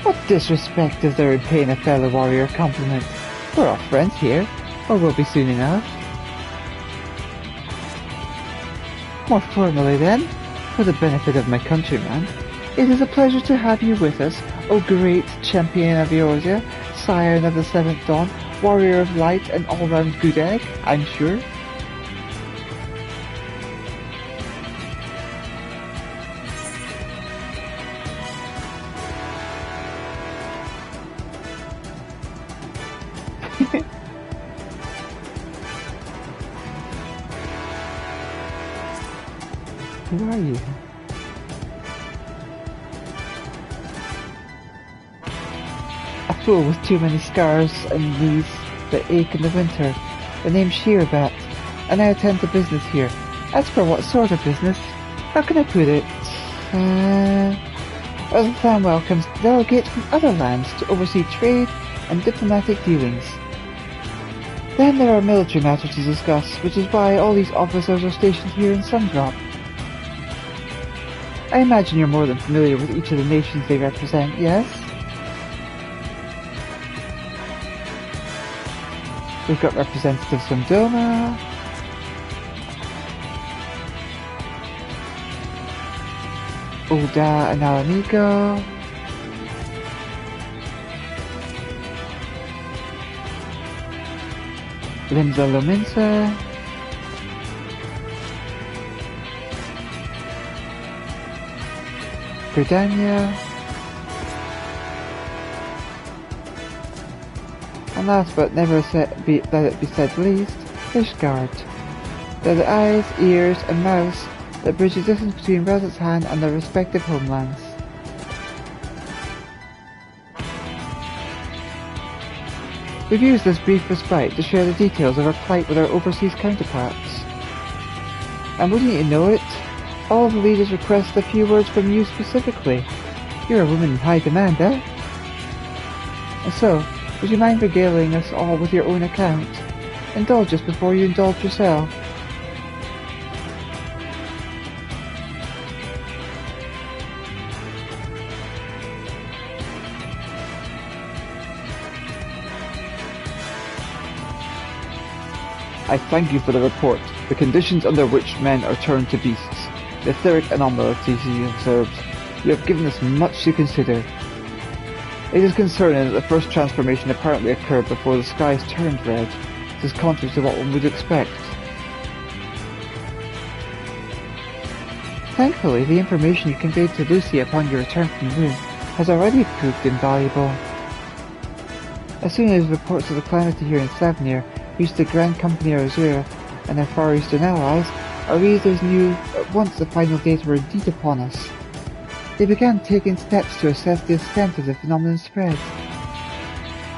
What disrespect is there in paying a fellow warrior a compliment? We're all friends here, or will be soon enough. More formally then, for the benefit of my countrymen, it is a pleasure to have you with us, O great champion of Eorzea, scion of the Seventh Dawn, warrior of light and all-round good egg, I'm sure. Who are you? A fool with too many scars and knees that ache in the winter. The name's Shearbat, and I attend to business here. As for what sort of business, how can I put it? The clan welcomes delegates from other lands to oversee trade and diplomatic dealings. Then there are military matters to discuss, which is why all these officers are stationed here in Sundrop. I imagine you're more than familiar with each of the nations they represent, yes? We've got representatives from Doma, Oda and Alamigo, Limsa Lominsa, Gridania, and last but never let it be said least, Fishguard. They're the eyes, ears and mouths that bridge the distance between Razathan and their respective homelands. We've used this brief respite to share the details of our plight with our overseas counterparts. And wouldn't you know it, all the leaders request a few words from you specifically. You're a woman in high demand, eh? And so, would you mind regaling us all with your own account? Indulge us before you indulge yourself. I thank you for the report. The conditions under which men are turned to beasts, the etheric anomalies you observed, you have given us much to consider. It is concerning that the first transformation apparently occurred before the skies turned red. This is contrary to what one would expect. Thankfully, the information you conveyed to Lucy upon your return from the moon has already proved invaluable. As soon as reports of the calamity here in Slavnir reached the Grand Company of Azura and their Far Eastern allies, our readers knew at once the final data were indeed upon us. They began taking steps to assess the extent of the phenomenon's spread.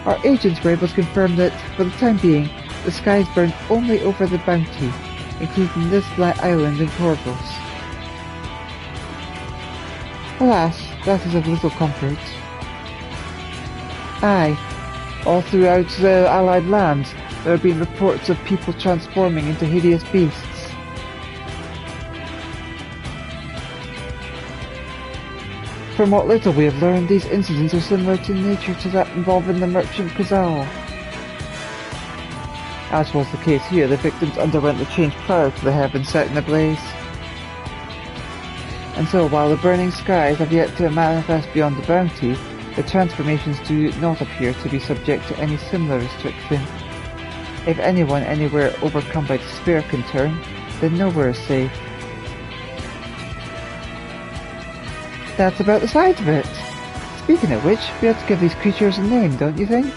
Our agents were able to confirm that, for the time being, the skies burned only over the Bounty, including Lisbla Island and Corvus. Alas, that is of little comfort. Aye, all throughout the Allied lands, there have been reports of people transforming into hideous beasts. From what little we have learned, these incidents are similar in nature to that involving the merchant Kazal. As was the case here, the victims underwent the change prior to the heavens setting ablaze. And so, while the burning skies have yet to manifest beyond the Bounty, the transformations do not appear to be subject to any similar restriction. If anyone anywhere overcome by despair can turn, then nowhere is safe. That's about the size of it. Speaking of which, we ought to give these creatures a name, don't you think?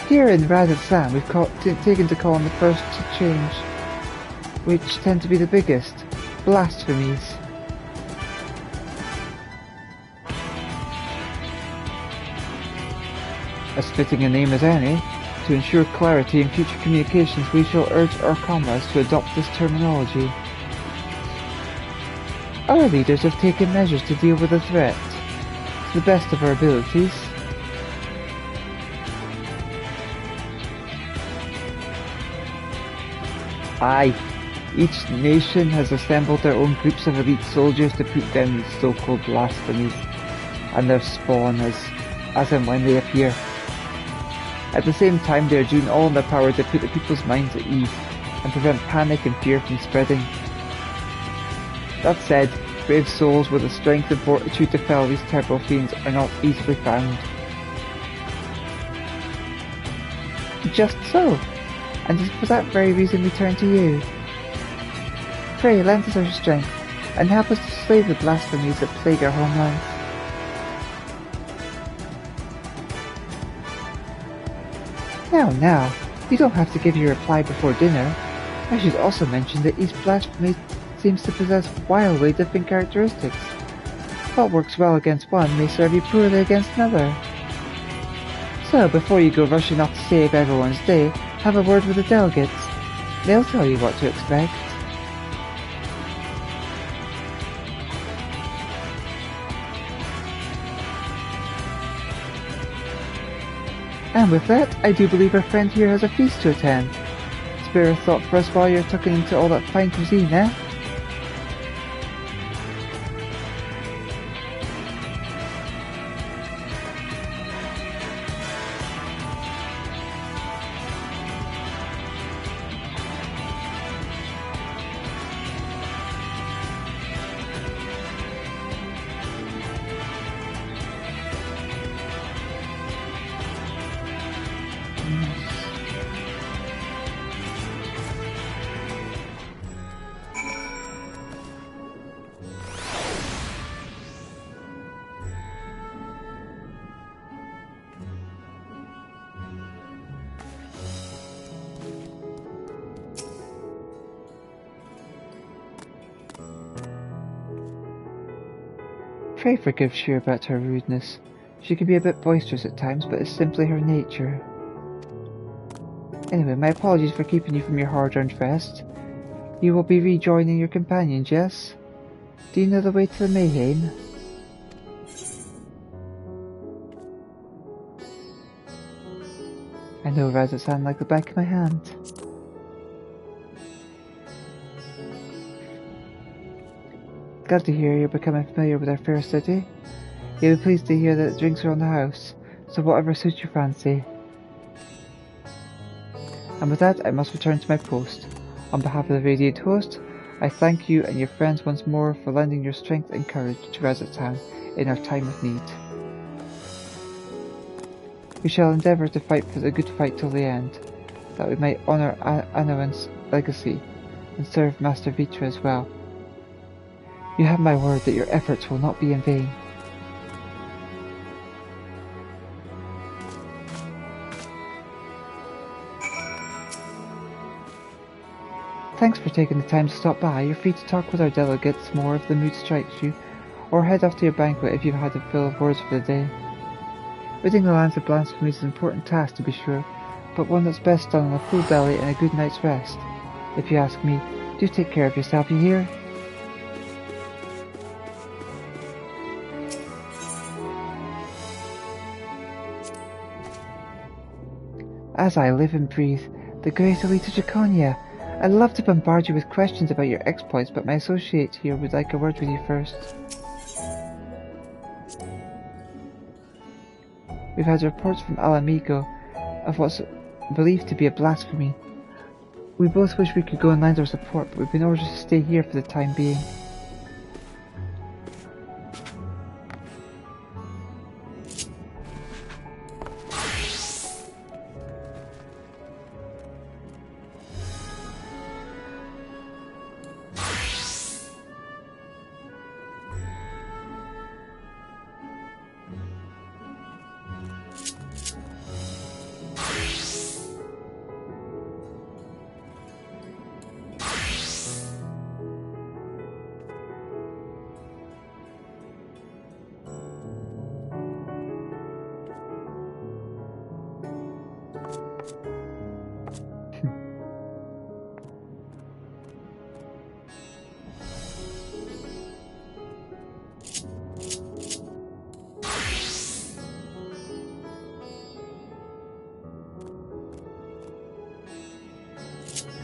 Here in Razathan, we've taken to calling the first to change, which tend to be the biggest, blasphemies. As fitting a name as any, to ensure clarity in future communications we shall urge our comrades to adopt this terminology. Our leaders have taken measures to deal with the threat, to the best of our abilities. Aye, each nation has assembled their own groups of elite soldiers to put down these so-called blasphemies, and their spawn as and when they appear. At the same time, they are doing all in their power to put the people's minds at ease, and prevent panic and fear from spreading. That said, brave souls with the strength and fortitude to fell these terrible fiends are not easily found. Just so, and it is for that very reason we turn to you. Pray, lend us your strength, and help us to slay the blasphemies that plague our homelands. Now, you don't have to give your reply before dinner. I should also mention that each blasphemy seems to possess wildly different characteristics. What works well against one may serve you poorly against another. So, before you go rushing off to save everyone's day, have a word with the delegates. They'll tell you what to expect. And with that, I do believe our friend here has a feast to attend. Spare a thought for us while you're tucking into all that fine cuisine, eh? Pray forgive Sheer about her rudeness. She can be a bit boisterous at times, but it's simply her nature. Anyway, my apologies for keeping you from your hard-earned rest. You will be rejoining your companions, yes? Do you know the way to the Mayhem? I know Razatan like the back of my hand. Glad to hear you're becoming familiar with our fair city. You'll be pleased to hear that drinks are on the house, so whatever suits your fancy. And with that, I must return to my post. On behalf of the Radiant Host, I thank you and your friends once more for lending your strength and courage to Razatan in our time of need. We shall endeavour to fight for the good fight till the end, that we might honour Anaran's legacy and serve Master Vitra as well. You have my word that your efforts will not be in vain. Thanks for taking the time to stop by. You're free to talk with our delegates more if the mood strikes you, or head off to your banquet if you've had a fill of words for the day. Ridding the lands of blasphemy is an important task to be sure, but one that's best done on a full belly and a good night's rest. If you ask me, do take care of yourself, you hear? As I live and breathe, the great Elita Draconia. I'd love to bombard you with questions about your exploits, but my associate here would like a word with you first. We've had reports from Alamigo of what's believed to be a blasphemy. We both wish we could go and lend our support, but we've been ordered to stay here for the time being.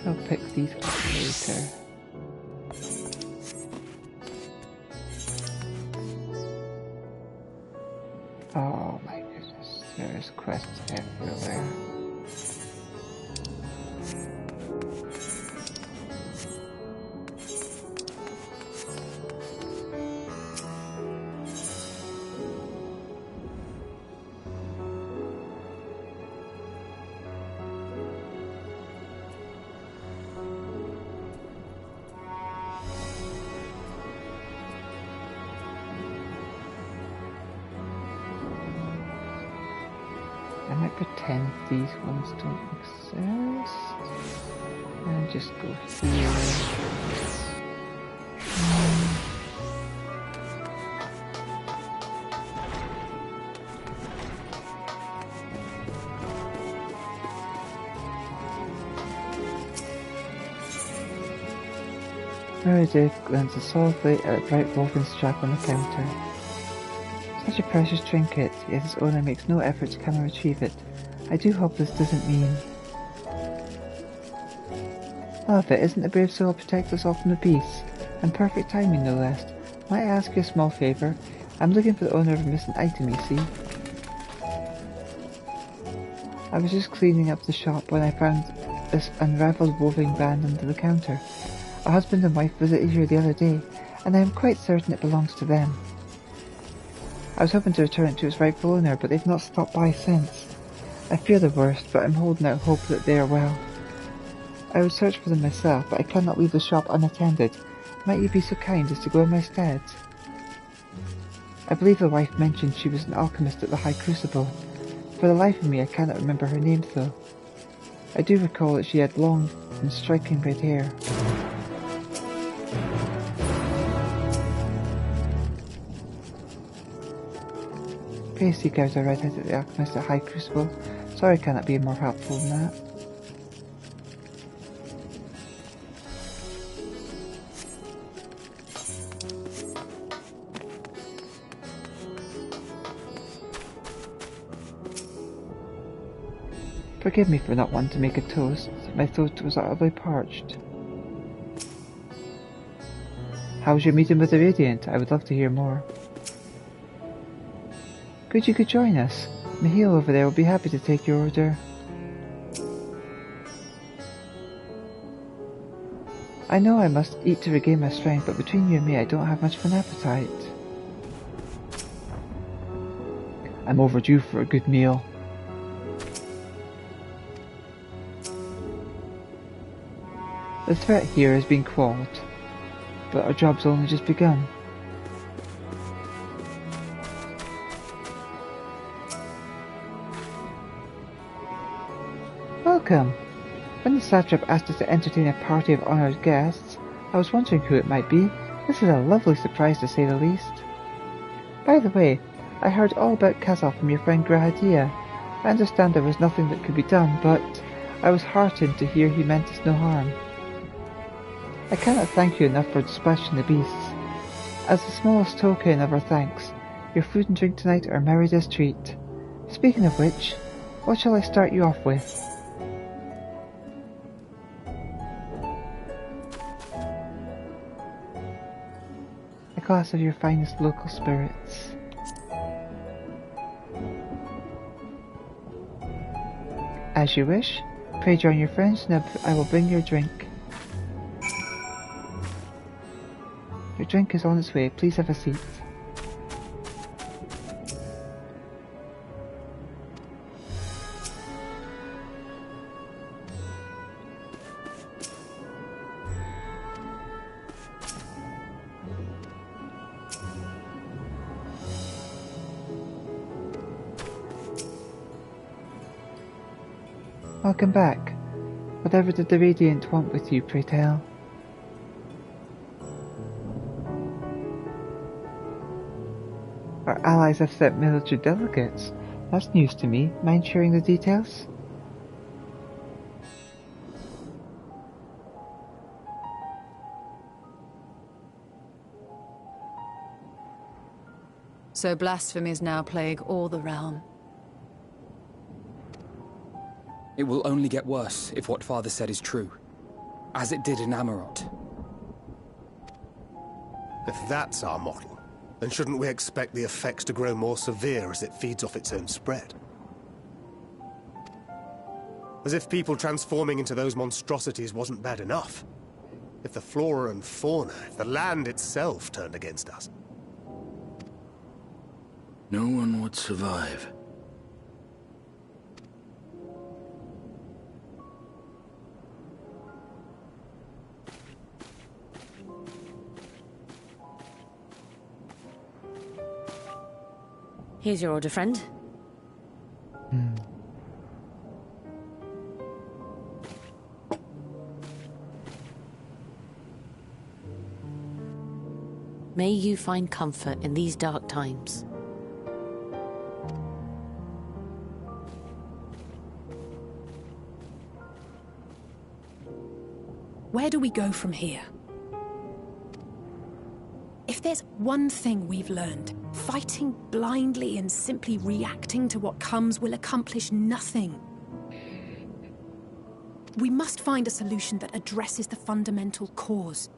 I'll pick these up later. Oh my goodness, there's quests everywhere. I might pretend these ones don't exist. And just go here. Meredith glances softly at a bright woven strap on the counter. Such a precious trinket, yet its owner makes no effort to come and retrieve it. I do hope this doesn't mean... Love it, isn't the brave soul protect us all from the beasts? And perfect timing, no less. Might I ask you a small favour? I'm looking for the owner of a missing item, you see. I was just cleaning up the shop when I found this unravelled woven band under the counter. A husband and wife visited here the other day, and I am quite certain it belongs to them. I was hoping to return it to its rightful owner, but they've not stopped by since. I fear the worst, but I'm holding out hope that they are well. I would search for them myself, but I cannot leave the shop unattended. Might you be so kind as to go in my stead? I believe the wife mentioned she was an alchemist at the High Crucible. For the life of me, I cannot remember her name, though. I do recall that she had long and striking red hair. Pray seek out a red-headed alchemist at High Crucible. Sorry I cannot be more helpful than that. Forgive me for not wanting to make a toast. My throat was utterly parched. How was your meeting with the Radiant? I would love to hear more. Good you could join us. Mihail over there will be happy to take your order. I know I must eat to regain my strength, but between you and me I don't have much of an appetite. I'm overdue for a good meal. The threat here has been quelled, but our job's only just begun. Welcome! When the satrap asked us to entertain a party of honoured guests, I was wondering who it might be. This is a lovely surprise to say the least. By the way, I heard all about Kazal from your friend Grahadia. I understand there was nothing that could be done, but I was heartened to hear he meant us no harm. I cannot thank you enough for dispatching the beasts. As the smallest token of our thanks, your food and drink tonight are Merida's treat. Speaking of which, what shall I start you off with? A glass of your finest local spirits. As you wish. Pray join your friends and I will bring your drink. Your drink is on its way. Please have a seat. Welcome back. Whatever did the Radiant want with you, pray tell? Our allies have sent military delegates. That's news to me. Mind sharing the details? So blasphemies now plague all the realm. It will only get worse if what Father said is true, as it did in Amarot. If that's our model, then shouldn't we expect the effects to grow more severe as it feeds off its own spread? As if people transforming into those monstrosities wasn't bad enough. If the flora and fauna, if the land itself turned against us. No one would survive. Here's your order, friend. May you find comfort in these dark times. Where do we go from here? If there's one thing we've learned, fighting blindly and simply reacting to what comes will accomplish nothing. We must find a solution that addresses the fundamental cause.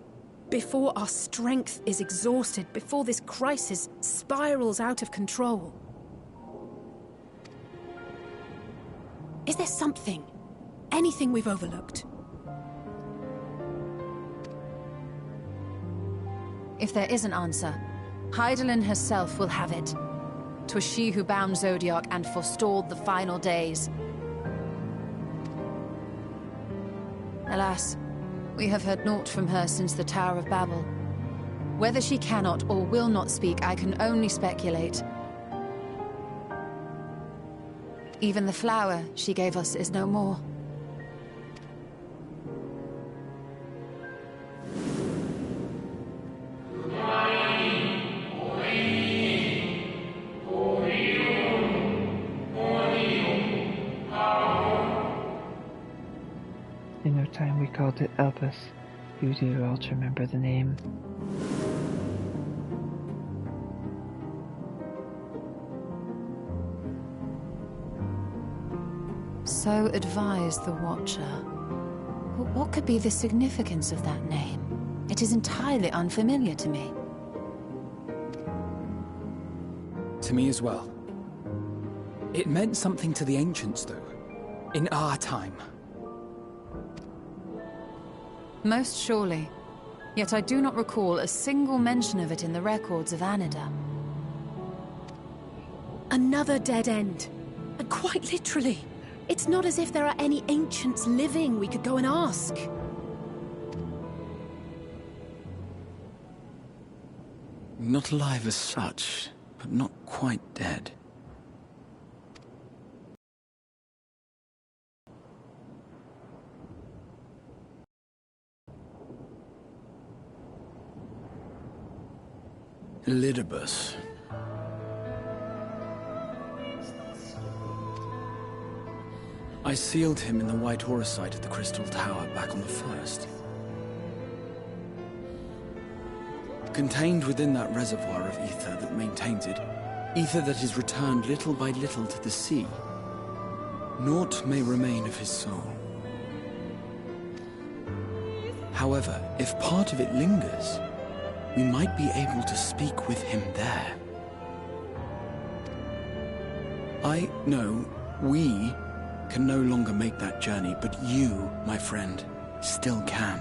Before our strength is exhausted, before this crisis spirals out of control. Is there something, anything we've overlooked? If there is an answer, Hydaelyn herself will have it. 'Twas she who bound Zodiac and forestalled the final days. Alas, we have heard naught from her since the Tower of Babel. Whether she cannot or will not speak, I can only speculate. Even the flower she gave us is no more. In our time we called it Elvis. You do all to remember the name. So advised the Watcher. But what could be the significance of that name? It is entirely unfamiliar to me. To me as well. It meant something to the ancients, though. In our time. Most surely. Yet I do not recall a single mention of it in the records of Anida. Another dead end. And quite literally. It's not as if there are any ancients living we could go and ask. Not alive as such, but not quite dead. Elidibus. I sealed him in the White Horusite of the Crystal Tower back on the first. Contained within that reservoir of ether that maintains it, ether that is returned little by little to the sea, naught may remain of his soul. However, if part of it lingers, we might be able to speak with him there. I know we can no longer make that journey, but you, my friend, still can.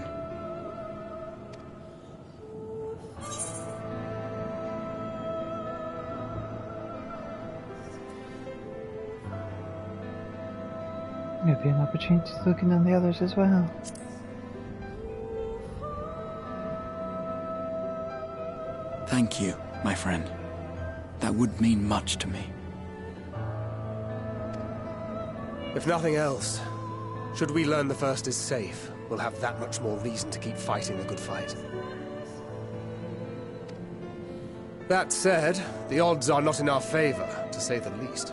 Maybe an opportunity to look in on the others as well. Thank you, my friend. That would mean much to me. If nothing else, should we learn the First is safe, we'll have that much more reason to keep fighting the good fight. That said, the odds are not in our favor, to say the least.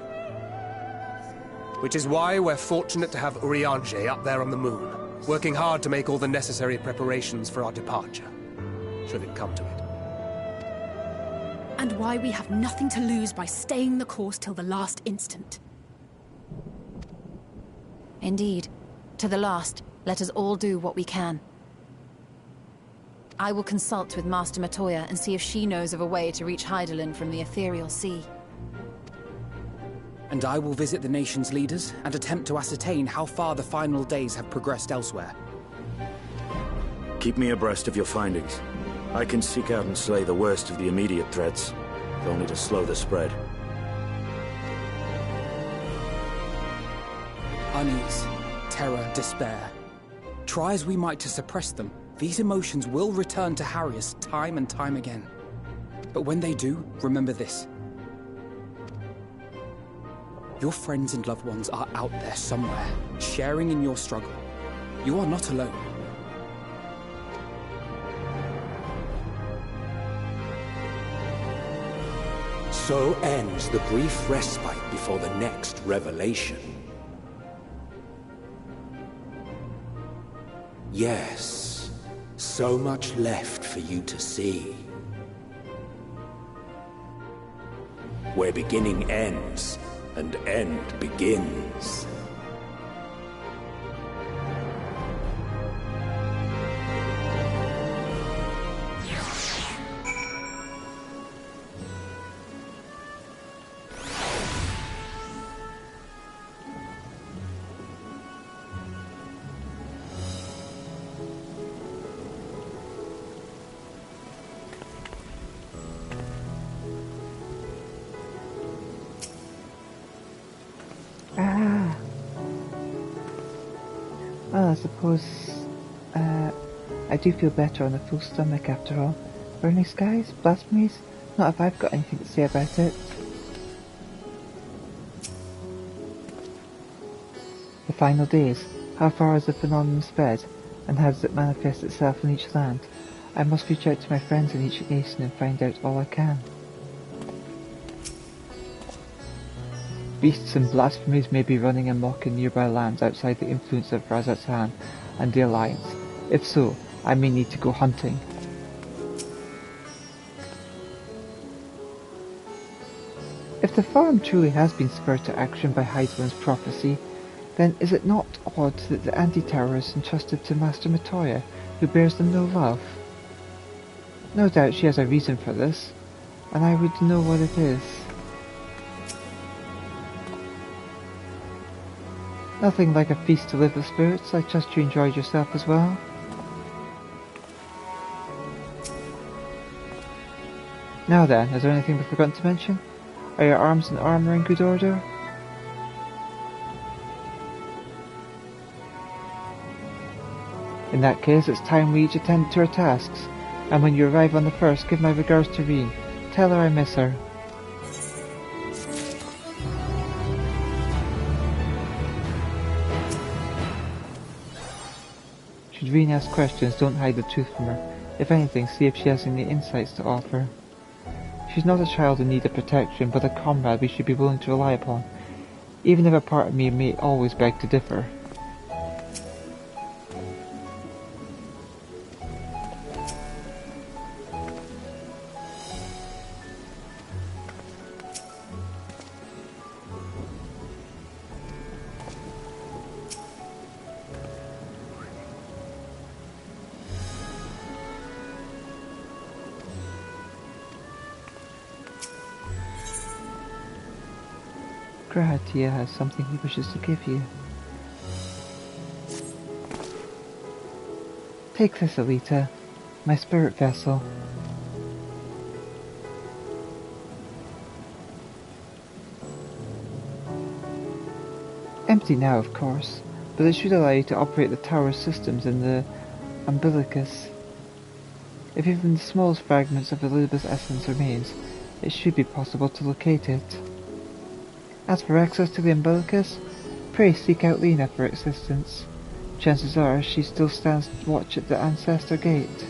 Which is why we're fortunate to have Urianger up there on the moon, working hard to make all the necessary preparations for our departure, should it come to it. And why we have nothing to lose by staying the course till the last instant. Indeed. To the last, let us all do what we can. I will consult with Master Matoya and see if she knows of a way to reach Hydaelyn from the Ethereal Sea. And I will visit the nation's leaders and attempt to ascertain how far the final days have progressed elsewhere. Keep me abreast of your findings. I can seek out and slay the worst of the immediate threats, if only to slow the spread. Unease, terror, despair. Try as we might to suppress them, these emotions will return to harry us time and time again. But when they do, remember this. Your friends and loved ones are out there somewhere, sharing in your struggle. You are not alone. So ends the brief respite before the next revelation. Yes, so much left for you to see. Where beginning ends, and end begins. Well, I suppose I do feel better on a full stomach after all. Burning skies? Blasphemies? Not if I've got anything to say about it. The final days. How far has the phenomenon spread? And how does it manifest itself in each land? I must reach out to my friends in each nation and find out all I can. Beasts and blasphemies may be running amok in nearby lands outside the influence of Razatan and the Alliance. If so, I may need to go hunting. If the farm truly has been spurred to action by Heidelman's prophecy, then is it not odd that the anti-terror is entrusted to Master Matoya, who bears them no love? No doubt she has a reason for this, and I would know what it is. Nothing like a feast to live with spirits. I trust you enjoyed yourself as well. Now then, is there anything we've forgotten to mention? Are your arms and armour in good order? In that case, it's time we each attend to our tasks, and when you arrive on the first, give my regards to Reen. Tell her I miss her. Should Reen ask questions, don't hide the truth from her. If anything, see if she has any insights to offer. She's not a child in need of protection, but a comrade we should be willing to rely upon, even if a part of me may always beg to differ. Gratia has something he wishes to give you. Take this, Elita, my spirit vessel. Empty now, of course, but it should allow you to operate the tower's systems in the umbilicus. If even the smallest fragments of Elizabeth's essence remains, it should be possible to locate it. As for access to the umbilicus, pray seek out Lena for assistance. Chances are she still stands watch at the Ancestor Gate.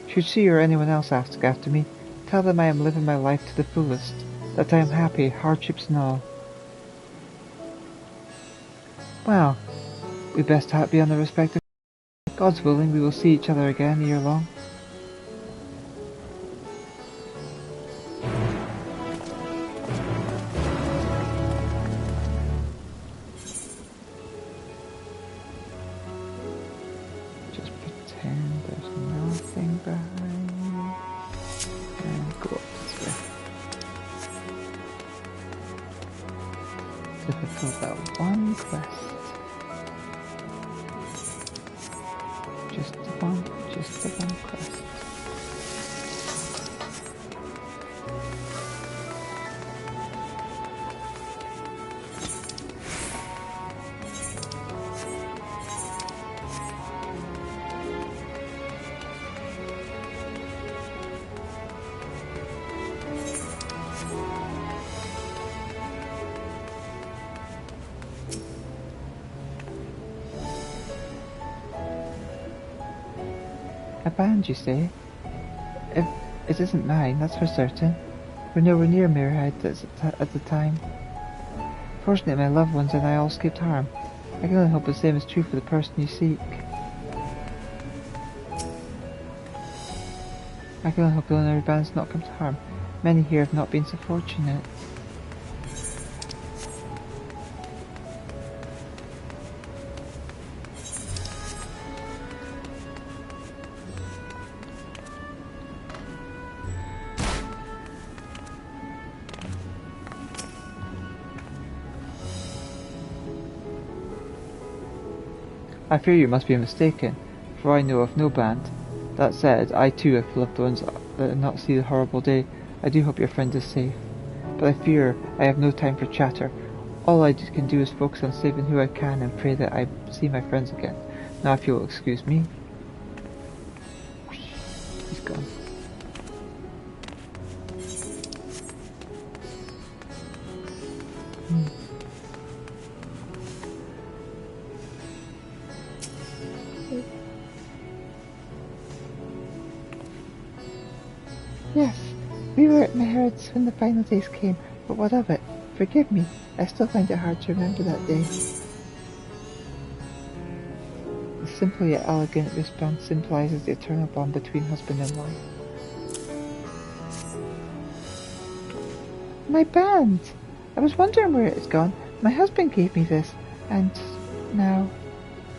Should she or anyone else ask after me, tell them I am living my life to the fullest, that I am happy, hardships and all. Well, we best be on the respective. God's willing, we will see each other again ere long. Just the one quest. A band, you say? It isn't mine, that's for certain. were nowhere near Mirrorhead at the time. Fortunately, my loved ones and I all escaped harm. I can only hope the same is true for the person you seek. I can only hope the ordinary bands not come to harm. Many here have not been so fortunate. I fear you must be mistaken, for I know of no band. That said, I too have loved ones that did not see the horrible day. I do hope your friend is safe. But I fear I have no time for chatter. All I can do is focus on saving who I can and pray that I see my friends again. Now if you'll excuse me. He's gone. Yes, we were at Meherds when the final days came, but what of it? Forgive me, I still find it hard to remember that day. The simple yet elegant wristband symbolizes the eternal bond between husband and wife. My band! I was wondering where it had gone. My husband gave me this, and now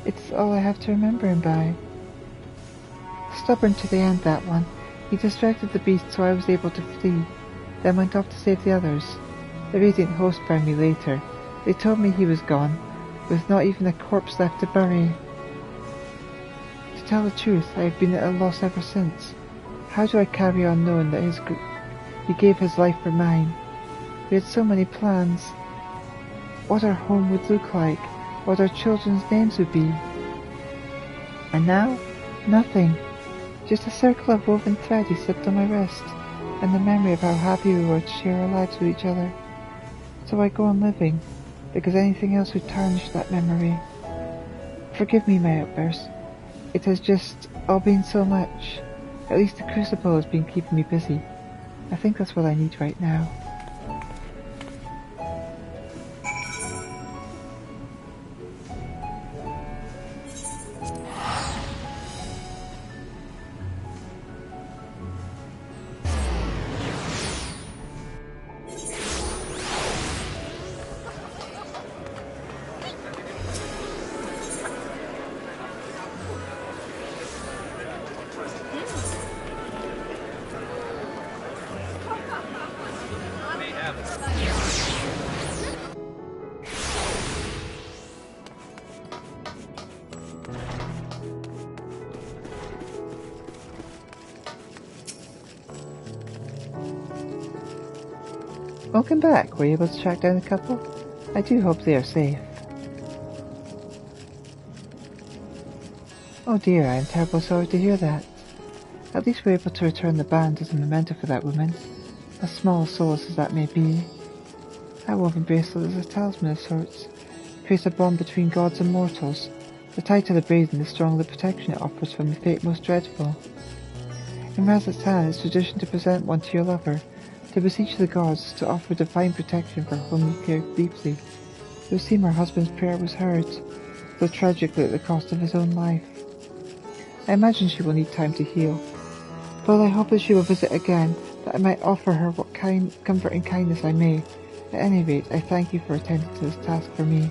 it's all I have to remember him by. Stubborn to the end, that one. He distracted the beast so I was able to flee, then went off to save the others. The Radiant Host found me later. They told me he was gone, with not even a corpse left to bury. To tell the truth, I have been at a loss ever since. How do I carry on knowing that he gave his life for mine? We had so many plans. What our home would look like, what our children's names would be. And now, nothing. Just a circle of woven thread he slipped on my wrist, and the memory of how happy we were to share our lives with each other. So I go on living, because anything else would tarnish that memory. Forgive me my outburst. It has just all been so much. At least the Crucible has been keeping me busy. I think that's what I need right now. Welcome back. Were you able to track down the couple? I do hope they are safe. Oh dear, I am terribly sorry to hear that. At least we're able to return the band as a memento for that woman, as small a solace as that may be. That woven bracelet is a talisman of sorts. It creates a bond between gods and mortals. The tie to the brazen is strong the protection it offers from the fate most dreadful. In Razat's hand, it's tradition to present one to your lover, to beseech the gods to offer divine protection for whom you care deeply. It would seem her husband's prayer was heard, though tragically at the cost of his own life. I imagine she will need time to heal, but I hope that she will visit again, that I might offer her what comfort and kindness I may. At any rate, I thank you for attending to this task for me.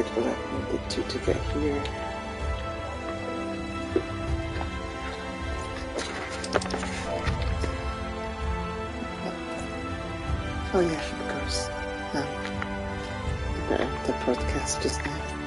did what I needed to get here. Oh yeah, of course. I better end the podcast just now.